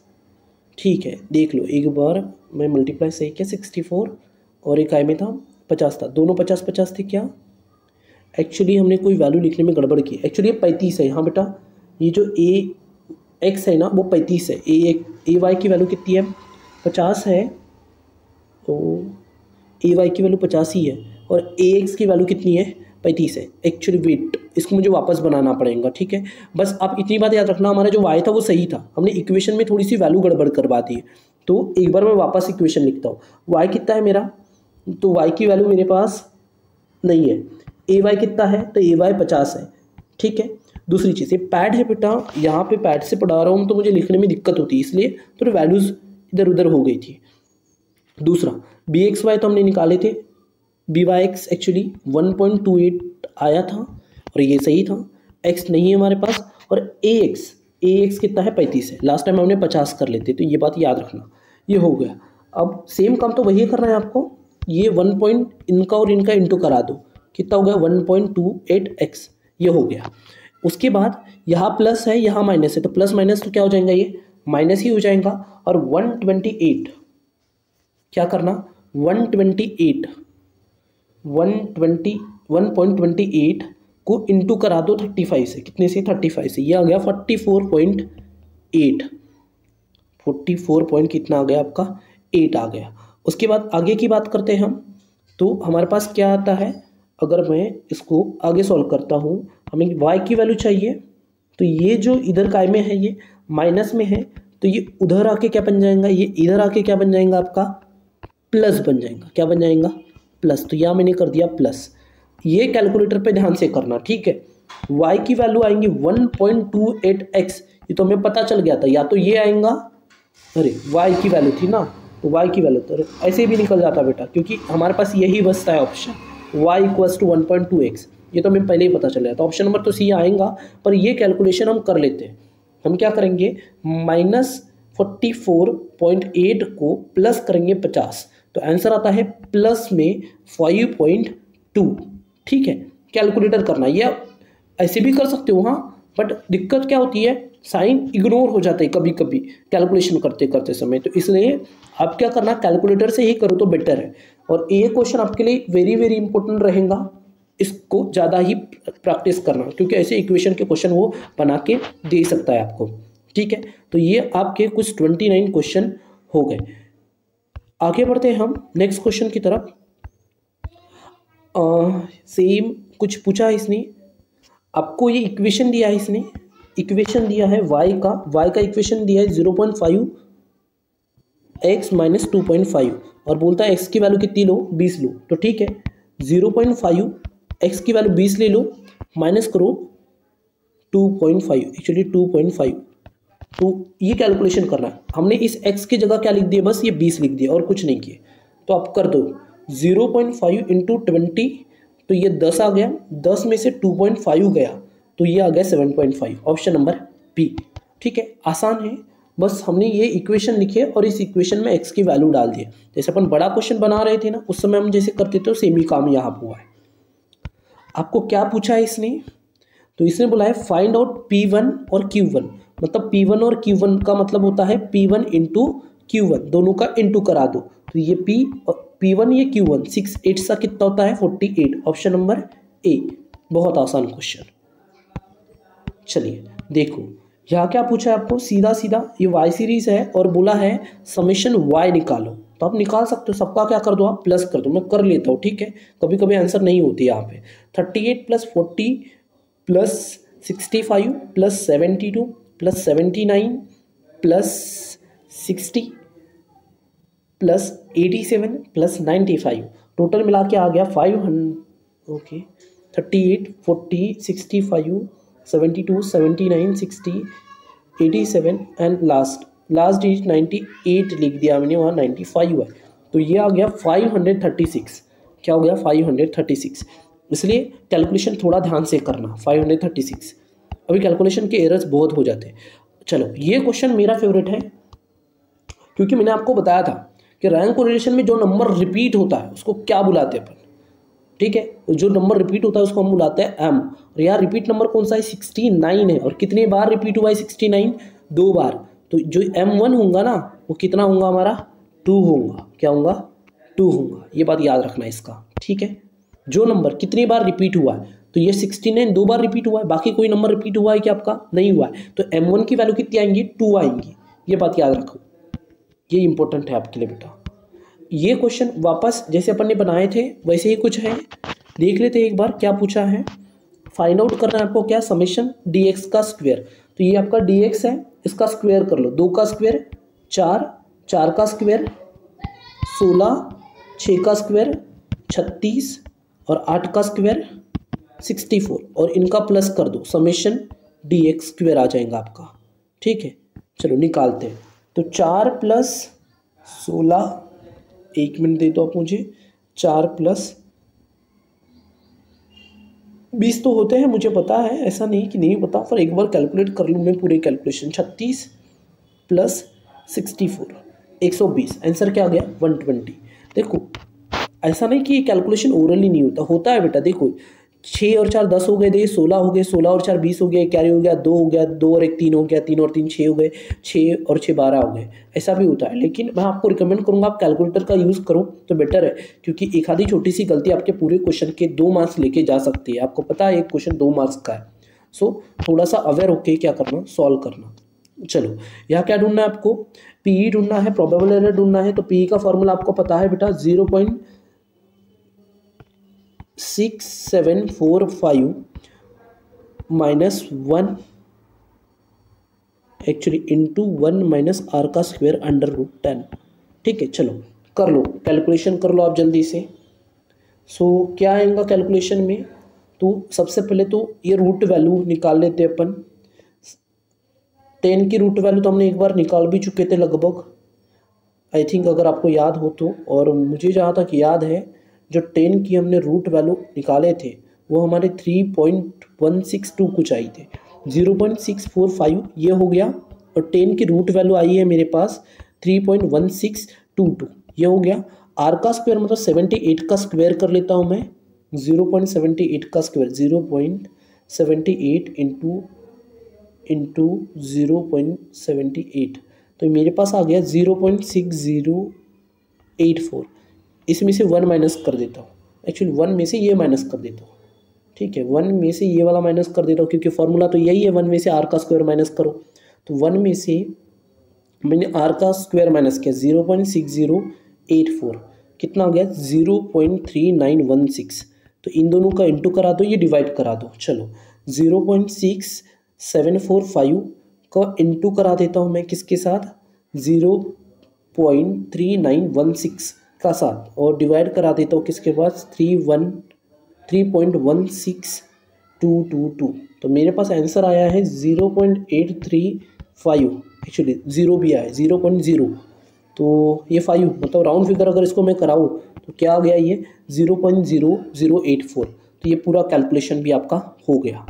[SPEAKER 1] ठीक है, देख लो एक बार, मैं मल्टीप्लाई सही किया। 64 और एक आई में था 50 था, दोनों 50-50 थे क्या? एक्चुअली हमने कोई वैल्यू लिखने में गड़बड़ की। एक्चुअली ये 35 है। हाँ बेटा, ये जो ए एक्स है ना वो 35 है। ए वाई की वैल्यू कितनी है? 50 है। तो ए वाई की वैल्यू 50 ही है और ए एक्स की वैल्यू कितनी है? 35 है। एक्चुअली वेट, इसको मुझे वापस बनाना पड़ेगा। ठीक है, बस आप इतनी बात याद रखना, हमारा जो y था वो सही था, हमने इक्वेशन में थोड़ी सी वैल्यू गड़बड़ करवा दी है। तो एक बार मैं वापस इक्वेशन लिखता हूँ। y कितना है मेरा? तो y की वैल्यू मेरे पास नहीं है। ए वाई कितना है? तो ए वाई 50 है। ठीक है, दूसरी चीज़, ये पैड है बेटा, यहाँ पे पैड से पढ़ा रहा हूँ तो मुझे लिखने में दिक्कत होती है, इसलिए तो वैल्यूज़ इधर उधर हो गई थी। दूसरा बी एक्स वाई तो हमने निकाले थे, बी वाई एक्स एक्चुअली 1.28 आया था और ये सही था। एक्स नहीं है हमारे पास। और ए एक्स कितना है? 35 है। लास्ट टाइम हमने 50 कर लेते, तो ये बात याद रखना। ये हो गया। अब सेम काम तो वही करना है आपको। ये 1 पॉइंट इनका और इनका इंटू करा दो, कितना हो गया? 1.28x, ये हो गया। उसके बाद यहाँ प्लस है यहाँ माइनस है, तो प्लस माइनस तो क्या हो जाएगा? ये माइनस ही हो जाएगा। और 128 क्या करना? 128 को इंटू करा दो 35 से। कितने से? 35 से। ये आ गया 44.8। 44 पॉइंट कितना आ गया आपका? 8 आ गया। उसके बाद आगे की बात करते हैं हम। तो हमारे पास क्या आता है? अगर मैं इसको आगे सॉल्व करता हूँ, हमें y की वैल्यू चाहिए, तो ये जो इधर काय में है ये माइनस में है, तो ये उधर आके क्या बन जाएगा? ये इधर आके क्या बन जाएगा आपका? प्लस बन जाएगा। क्या बन जाएगा? प्लस। तो यहाँ मैंने कर दिया प्लस। ये कैलकुलेटर पे ध्यान से करना, ठीक है। y की वैल्यू आएंगी 1.28x, ये तो हमें पता चल गया था। या तो ये आएगा, अरे y की वैल्यू थी ना, तो y की वैल्यू तो ऐसे भी निकल जाता बेटा, क्योंकि हमारे पास यही बचता है ऑप्शन y = 1.2x। ये तो हमें पहले ही पता चल गया था। ऑप्शन नंबर तो सी आएगा, पर ये कैलकुलेशन हम कर लेते हैं। हम क्या करेंगे? -44.8 को प्लस करेंगे 50, तो आंसर आता है प्लस में 5.2। ठीक है, कैलकुलेटर करना, ये ऐसे भी कर सकते हो हाँ, बट दिक्कत क्या होती है? साइन इग्नोर हो जाता है कभी कभी कैलकुलेशन करते करते समय, तो इसलिए आप क्या करना? कैलकुलेटर से ही करो तो बेटर है। और ये क्वेश्चन आपके लिए वेरी वेरी इंपॉर्टेंट रहेगा, इसको ज़्यादा ही प्रैक्टिस करना, क्योंकि ऐसे इक्वेशन के क्वेश्चन वो बना के दे सकता है आपको। ठीक है, तो ये आपके कुछ 29 क्वेश्चन हो गए। आगे बढ़ते हैं हम नेक्स्ट क्वेश्चन की तरफ। सेम कुछ पूछा है इसने, आपको ये इक्वेशन दिया है, इसने इक्वेशन दिया है y का इक्वेशन दिया है 0.5 x माइनस 2.5 और बोलता है x की वैल्यू कितनी लो, 20 लो। तो ठीक है 0.5 x की वैल्यू 20 ले लो, माइनस करो 2.5, एक्चुअली 2.5। तो ये कैलकुलेशन करना है हमने। इस x की जगह क्या लिख दिया, बस ये 20 लिख दिया और कुछ नहीं किए। तो आप कर दो 0.5 इंटू 20, तो ये 10 आ गया, 10 में से 2.5 गया तो ये आ गया 7.5, ऑप्शन नंबर बी। ठीक है, आसान है, बस हमने ये इक्वेशन लिखी है और इस इक्वेशन में x की वैल्यू डाल दिए। जैसे अपन बड़ा क्वेश्चन बना रहे थे ना, उस समय हम जैसे करते थे सेम ही काम यहाँ हुआ है। आपको क्या पूछा है इसने, तो इसने बोला है फाइंड आउट P1 और Q1। मतलब P1 और Q1 का मतलब होता है P1 इंटू Q1, दोनों का इंटू करा दो। तो ये P1 ये Q1, 6 8 सा कितना होता है 48, ऑप्शन नंबर ए। बहुत आसान क्वेश्चन। चलिए देखो यहाँ क्या पूछा है आपको, सीधा सीधा ये y सीरीज है और बोला है समेशन y निकालो। तो आप निकाल सकते हो, सबका क्या कर दो आप प्लस कर दो, मैं कर लेता हूँ। ठीक है, कभी कभी आंसर नहीं होती यहाँ पे। 38 plus 40 plus 65 plus 72 plus 79 plus 60 plus 87 plus 95, total मिला के आ गया 500। ओके 38 40 65 72 79 60 87 एंड लास्ट डिजिट 98 लिख दिया मैंने, वहाँ 95 है। तो ये आ गया 536। क्या हो गया 536। इसलिए कैलकुलेशन थोड़ा ध्यान से करना। 536 अभी कैलकुलेशन के एरर्स बहुत हो जाते हैं। चलो ये क्वेश्चन मेरा फेवरेट है क्योंकि मैंने आपको बताया था कि रैंक कोरिलेशन में जो नंबर रिपीट होता है उसको क्या बुलाते हैं अपन। ठीक है, जो नंबर रिपीट होता है उसको हम बुलाते हैं एम। और यहाँ रिपीट नंबर कौन सा है 69 है। और कितनी बार रिपीट हुआ है 69, 2 बार। तो जो M1 होगा ना वो कितना होगा हमारा 2 होगा। क्या होगा 2 होगा, ये बात याद रखना इसका। ठीक है, जो नंबर कितनी बार रिपीट हुआ है, तो ये 69 2 बार रिपीट हुआ है, बाकी कोई नंबर रिपीट हुआ है कि आपका नहीं हुआ है। तो M1 की वैल्यू कितनी आएंगी 2 आएंगी, ये बात याद रखो, ये इंपॉर्टेंट है आपके लिए बेटा। ये क्वेश्चन वापस जैसे अपन ने बनाए थे वैसे ही कुछ है, देख लेते हैं एक बार क्या पूछा है। फाइंड आउट करना है आपको क्या, समेशन dx का स्क्वायर। तो ये आपका dx है, इसका स्क्वायर कर लो। 2 का स्क्वायर 4, 4 का स्क्वायर 16, 6 का स्क्वायर 36 और 8 का स्क्वायर 64 और इनका प्लस कर दो, समेशन dx स्क्वायर आ जाएगा आपका। ठीक है, चलो निकालते हैं। तो 4 प्लस 16, 1 मिनट दे दो आप मुझे, 4 प्लस 20 तो होते हैं मुझे पता है, ऐसा नहीं कि नहीं पता, पर एक बार कैलकुलेट कर लूँ मैं पूरे कैलकुलेशन। 36 प्लस 64 120, आंसर क्या आ गया 120। देखो ऐसा नहीं कि ये कैलकुलेशन ओरली नहीं होता है बेटा। देखो 6 और 4 10 हो गए, देखिए 16 हो गए, 16 और 4 20 हो गए, कैरी हो गया 2 हो गया, 2 और 1 3 हो गया, 3 और 3 6 हो गए, 6 और 6 12 हो गए, ऐसा भी होता है। लेकिन मैं आपको रिकमेंड करूंगा आप कैलकुलेटर का यूज़ करो तो बेटर है, क्योंकि एक आधी छोटी सी गलती आपके पूरे क्वेश्चन के 2 मार्क्स लेके जा सकती है। आपको पता है एक क्वेश्चन 2 मार्क्स का है, सो थोड़ा सा अवेयर होके क्या करना, सॉल्व करना। चलो यहाँ क्या ढूंढना है आपको, पीई ढूंढना है, प्रोबेबल एरर ढूंढना है। तो पीई का फॉर्मूला आपको पता है बेटा 0.6745 minus 1 actually into 1 minus R का स्क्वायर अंडर रूट 10। ठीक है, चलो कर लो कैलकुलेशन, कर लो आप जल्दी से। सो क्या आएगा कैलकुलेशन में, तो सबसे पहले तो ये रूट वैल्यू निकाल लेते हैं अपन। 10 की रूट वैल्यू तो हमने एक बार निकाल भी चुके थे लगभग, आई थिंक, अगर आपको याद हो तो। और मुझे जहाँ तक याद है जो 10 की हमने रूट वैल्यू निकाले थे वो हमारे 3.162 कुछ आई थे। 0.645 ये हो गया, और 10 की रूट वैल्यू आई है मेरे पास 3.1622 ये हो गया। आर का स्क्वायर मतलब 78 का स्क्वायर कर लेता हूँ मैं, 0.78 का स्क्वायर 0.78 इंटू 0.78, तो मेरे पास आ गया 0.6084। इसमें से 1 माइनस कर देता हूँ, एक्चुअली 1 में से ये माइनस कर देता हूँ। ठीक है, 1 में से ये वाला माइनस कर देता हूँ क्योंकि फॉर्मूला तो यही है, 1 में से आर का स्क्वायर माइनस करो। तो 1 में से मैंने आर का स्क्वायर माइनस किया 0.6084, कितना हो गया 0.3916। तो इन दोनों का इंटू करा दो, ये डिवाइड करा दो। चलो 0.6745 का इंटू करा देता हूँ मैं किसके साथ, 0.3916 का साथ और डिवाइड करा देता हूँ किसके पास 3.16222। तो मेरे पास आंसर आया है 0.835, एक्चुअली ज़ीरो भी आया है 0.0, तो ये 5 मतलब राउंड फिगर अगर इसको मैं कराऊँ तो क्या आ गया ये 0.0084। तो ये पूरा कैलकुलेशन भी आपका हो गया।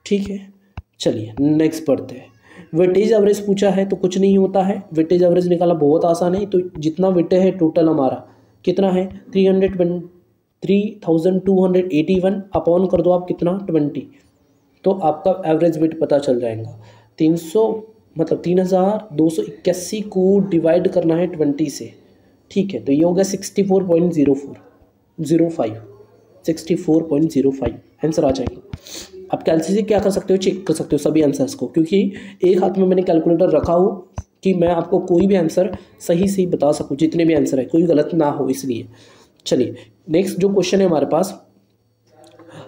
[SPEAKER 1] ठीक है, चलिए नेक्स्ट पढ़ते हैं। वेटेज एवरेज पूछा है तो कुछ नहीं होता है, वेटेज एवरेज निकालना बहुत आसान है। तो जितना वेटे है टोटल हमारा कितना है 3281 अपॉन कर दो आप कितना 20, तो आपका एवरेज वेट पता चल जाएगा। 3281 को डिवाइड करना है 20 से, ठीक है, तो ये हो गया 64.05 आंसर आ जाएगा। आप कैलसी से क्या कर सकते हो, चेक कर सकते हो सभी आंसर्स को, क्योंकि एक हाथ में मैंने कैलकुलेटर रखा हो कि मैं आपको कोई भी आंसर सही से बता सकूं, जितने भी आंसर है कोई गलत ना हो, इसलिए। चलिए नेक्स्ट जो क्वेश्चन है हमारे पास,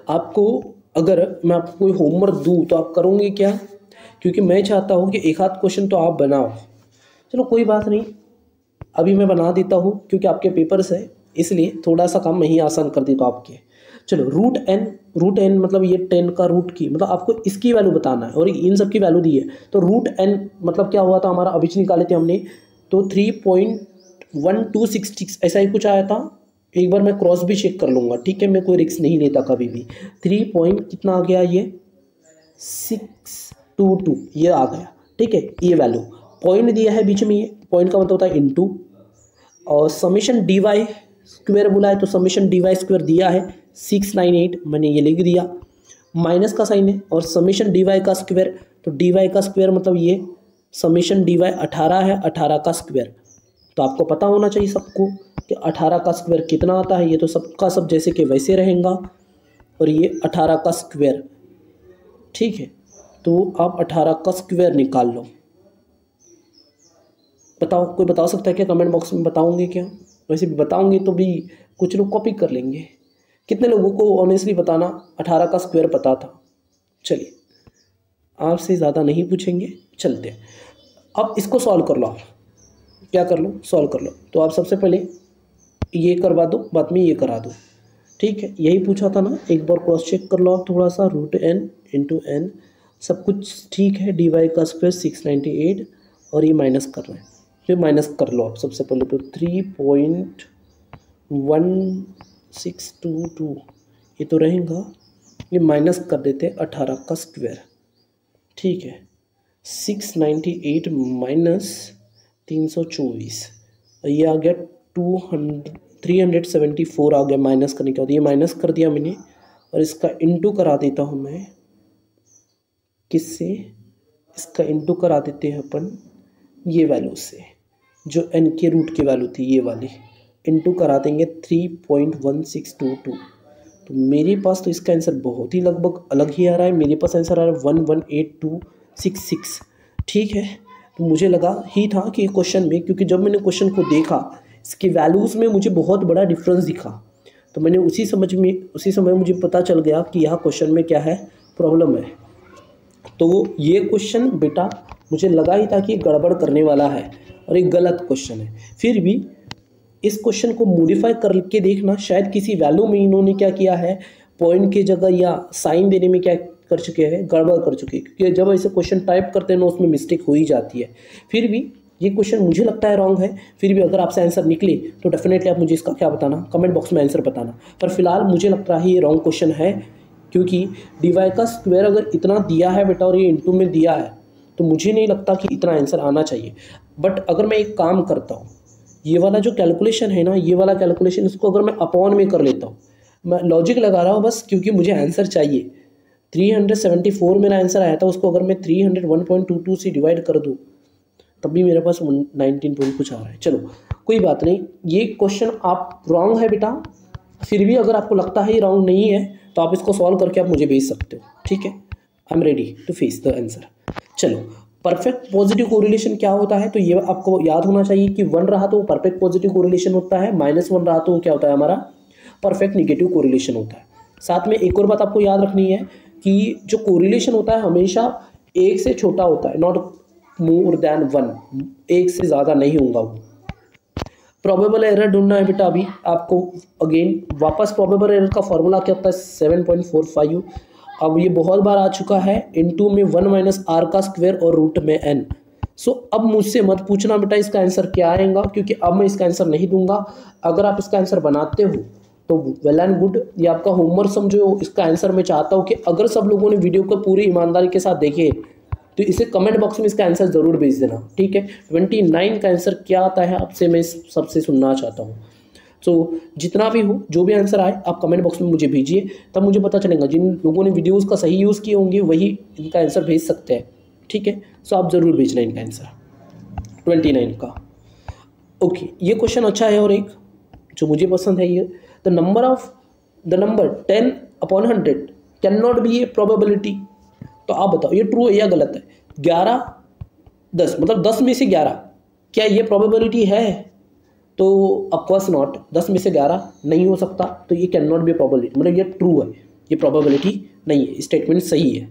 [SPEAKER 1] आपको अगर मैं आपको कोई होमवर्क दूं तो आप करोगे क्या, क्योंकि मैं चाहता हूं कि एक आध क्वेश्चन तो आप बनाओ। चलो कोई बात नहीं, अभी मैं बना देता हूं क्योंकि आपके पेपर्स है, इसलिए थोड़ा सा काम मैं ही आसान कर देता हूँ आपके। चलो रूट एन मतलब ये 10 का रूट की मतलब आपको इसकी वैल्यू बताना है और इन सब की वैल्यू दी है। तो रूट एन मतलब क्या हुआ था हमारा, अभी निकाले थे हमने, तो 3.1266 ऐसा ही कुछ आया था। एक बार मैं क्रॉस भी चेक कर लूँगा, ठीक है, मैं कोई रिस्क नहीं लेता कभी भी। 3 पॉइंट कितना आ गया ये 622 ये आ गया, ठीक है, ये वैल्यू पॉइंट दिया है बीच में, ये पॉइंट का मतलब होता है इनटू, और समीशन डी वाई स्क्वायर बोला है तो समीशन डी वाई स्क्वायर दिया है 698, मैंने ये लिख दिया, माइनस का साइन है, और समीशन डी वाई का स्क्वायर, तो डी वाई का स्क्वायर मतलब ये समीशन डी वाई 18 है, 18 का स्क्वायर। तो आपको पता होना चाहिए सबको कि 18 का स्क्वायर कितना आता है, ये तो सबका सब जैसे कि वैसे रहेगा, और ये 18 का स्क्वायर, ठीक है। तो आप 18 का स्क्वायर निकाल लो, बताओ, कोई बता सकता है क्या, कमेंट बॉक्स में बताओगे क्या, वैसे भी बताओगे तो भी कुछ लोग कॉपी कर लेंगे। कितने लोगों को ऑनेस्टली बताना 18 का स्क्वायर पता था। चलिए आपसे ज़्यादा नहीं पूछेंगे, चलते हैं। अब इसको सॉल्व कर लो, आप क्या कर लो, सॉल्व कर लो। तो आप सबसे पहले ये करवा दो, बाद में ये करा दो, ठीक है, यही पूछा था ना, एक बार क्रॉस चेक कर लो आप थोड़ा सा। रूट एन इंटू एन सब कुछ ठीक है, डी वाई का स्क्वायर 698 और ये माइनस कर रहे हैं, फिर माइनस कर लो आप सबसे पहले। तो 3.1622 ये तो रहेगा, ये माइनस कर देते हैं 18 का स्क्वायर, ठीक है, 698 माइनस 324, ये आ गया 374 आ गया माइनस करने के बाद, ये माइनस कर दिया मैंने, और इसका इंटू करा देता हूँ मैं, किससे, इसका इंटू करा देते हैं अपन ये वैल्यू से, जो एन के रूट की वैल्यू थी ये वाली, इंटू करा देंगे 3.1622। तो मेरे पास तो इसका आंसर बहुत ही लगभग अलग ही आ रहा है, मेरे पास आंसर आ रहा है 118266, ठीक है। तो मुझे लगा ही था कि क्वेश्चन में, क्योंकि जब मैंने क्वेश्चन को देखा इसकी वैल्यूज़ में मुझे बहुत बड़ा डिफरेंस दिखा, तो मैंने उसी समय मुझे पता चल गया कि यहाँ क्वेश्चन में क्या है, प्रॉब्लम है। तो ये क्वेश्चन बेटा मुझे लगा ही था कि गड़बड़ करने वाला है और एक गलत क्वेश्चन है। फिर भी इस क्वेश्चन को मॉडिफाई करके देखना, शायद किसी वैल्यू में इन्होंने क्या किया है, पॉइंट की जगह या साइन देने में क्या कर चुके हैं, गड़बड़ कर चुके हैं, क्योंकि जब ऐसे क्वेश्चन टाइप करते हैं ना उसमें मिस्टेक हो ही जाती है। फिर भी ये क्वेश्चन मुझे लगता है रॉन्ग है, फिर भी अगर आपसे आंसर निकले तो डेफिनेटली आप मुझे इसका क्या बताना, कमेंट बॉक्स में आंसर बताना। पर फिलहाल मुझे लगता है ये रॉन्ग क्वेश्चन है, क्योंकि डी वाई का स्क्वायर अगर इतना दिया है बेटा और ये इंटू में दिया है, तो मुझे नहीं लगता कि इतना आंसर आना चाहिए। बट अगर मैं एक काम करता हूँ, ये वाला जो कैलकुलेशन है ना, ये वाला कैलकुलेशन, इसको अगर मैं अपॉन में कर लेता हूँ, मैं लॉजिक लगा रहा हूँ बस, क्योंकि मुझे आंसर चाहिए। 374 मेरा आंसर आया था, उसको अगर मैं 301.22 से डिवाइड कर दूँ तब भी मेरे पास 19 पॉइंट कुछ आ रहा है। चलो कोई बात नहीं, ये क्वेश्चन आप रॉन्ग है बेटा, फिर भी अगर आपको लगता है ये रॉन्ग नहीं है तो आप इसको सॉल्व करके आप मुझे भेज सकते हो, ठीक है। I am ready to face the answer. चलो परफेक्ट पॉजिटिव कोरिलेशन क्या होता है, तो ये आपको याद होना चाहिए कि 1 रहा तो परफेक्ट पॉजिटिव कोरिलेशन होता है, -1 रहा तो क्या होता है हमारा, परफेक्ट निगेटिव कोरिलेशन होता है। साथ में एक और बात आपको याद रखनी है कि जो कोरिलेशन होता है हमेशा 1 से छोटा होता है, नॉट मोर देन 1, एक से ज़्यादा नहीं होगा वो। प्रोबेबल एरर ढूंढना है बेटा अभी आपको। अगेन वापस प्रोबेबल एरर का फॉर्मूला क्या होता है 7.45। अब ये बहुत बार आ चुका है, इनटू में 1 माइनस आर का स्क्वायर और रूट में n। सो अब मुझसे मत पूछना बेटा इसका आंसर क्या आएगा, क्योंकि अब मैं इसका आंसर नहीं दूंगा। अगर आप इसका आंसर बनाते हो तो वेल एंड गुड, ये आपका होमवर्क समझो। इसका आंसर मैं चाहता हूँ कि अगर सब लोगों ने वीडियो को पूरी ईमानदारी के साथ देखे तो इसे कमेंट बॉक्स में इसका आंसर ज़रूर भेज देना, ठीक है। 29 का आंसर क्या आता है आपसे मैं सबसे सुनना चाहता हूँ। सो जितना भी हो, जो भी आंसर आए आप कमेंट बॉक्स में मुझे भेजिए, तब मुझे पता चलेगा। जिन लोगों ने वीडियोस का सही यूज़ किए होंगे वही इनका आंसर भेज सकते हैं, ठीक है। सो आप ज़रूर भेजना इनका आंसर 29 का। ओके, ये क्वेश्चन अच्छा है। और एक जो मुझे पसंद है, ये the number 10/100 can not be A probability. तो आप बताओ ये ट्रू है या गलत है। 11 10 मतलब 10 में से 11, क्या ये प्रोबेबिलिटी है? तो ऑफकोर्स नॉट, 10 में से 11 नहीं हो सकता, तो ये कैन नॉट बी प्रोबेबिलिटी, मतलब ये ट्रू है, ये प्रोबेबिलिटी नहीं है, स्टेटमेंट सही है।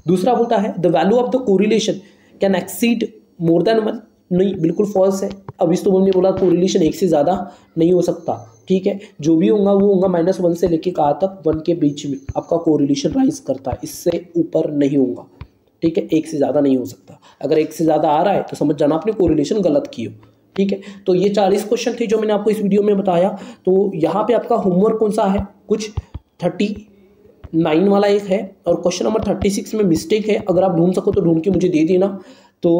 [SPEAKER 1] दूसरा बोलता है the value of the correlation can exceed more than 1। नहीं, बिल्कुल फॉल्स है। अब इस तो हमने बोला कोरिलेशन एक से ज़्यादा नहीं हो सकता, ठीक है। जो भी होगा वो होगा -1 से लेके कहाँ तक 1 के बीच में आपका कोरिलेशन राइज करता है, इससे ऊपर नहीं होगा, ठीक है। एक से ज़्यादा नहीं हो सकता। अगर एक से ज़्यादा आ रहा है तो समझ जाना आपने कोरिलेशन गलत की हो, ठीक है। तो ये 40 क्वेश्चन थे जो मैंने आपको इस वीडियो में बताया। तो यहाँ पे आपका होमवर्क कौन सा है, कुछ 39 वाला एक है और क्वेश्चन नंबर 36 में मिस्टेक है। अगर आप ढूंढ सको तो ढूंढ के मुझे दे देना। तो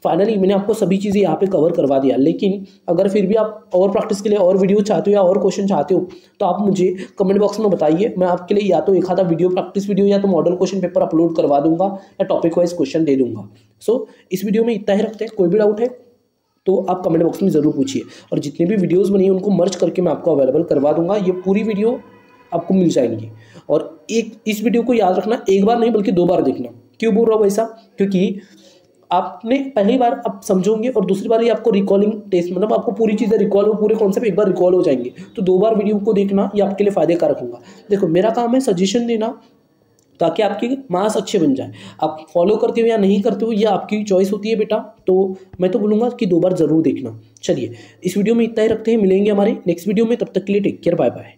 [SPEAKER 1] फाइनली मैंने आपको सभी चीज़ें यहाँ पे कवर करवा दिया। लेकिन अगर फिर भी आप और प्रैक्टिस के लिए और वीडियो चाहते हो या और क्वेश्चन चाहते हो तो आप मुझे कमेंट बॉक्स में बताइए। मैं आपके लिए या तो एक आधा वीडियो प्रैक्टिस वीडियो या तो मॉडल क्वेश्चन पेपर अपलोड करवा दूंगा या टॉपिक वाइज क्वेश्चन दे दूंगा। सो इस वीडियो में इतना ही रखते हैं। कोई भी डाउट है तो आप कमेंट बॉक्स में ज़रूर पूछिए। और जितने भी वीडियोज़ बनी है उनको मर्ज करके मैं आपको अवेलेबल करवा दूंगा। ये पूरी वीडियो आपको मिल जाएंगी। और इस वीडियो को याद रखना, एक बार नहीं बल्कि 2 बार देखना। क्यों बोल रहा हूँ ऐसा, क्योंकि आपने पहली बार आप समझोगे और दूसरी बार ये आपको रिकॉलिंग टेस्ट, मतलब आपको पूरी चीज़ें रिकॉल हो, पूरे कॉन्सेप्ट एक बार रिकॉल हो जाएंगे। तो 2 बार वीडियो को देखना, ये आपके लिए फ़ायदे कारक होगा। देखो मेरा काम है सजेशन देना ताकि आपके मार्क्स अच्छे बन जाए। आप फॉलो करते हो या नहीं करते हो ये आपकी चॉइस होती है बेटा। तो मैं तो बोलूँगा कि 2 बार ज़रूर देखना। चलिए इस वीडियो में इतना ही रखते हैं, मिलेंगे हमारे नेक्स्ट वीडियो में। तब तक के लिए टेक केयर, बाय बाय।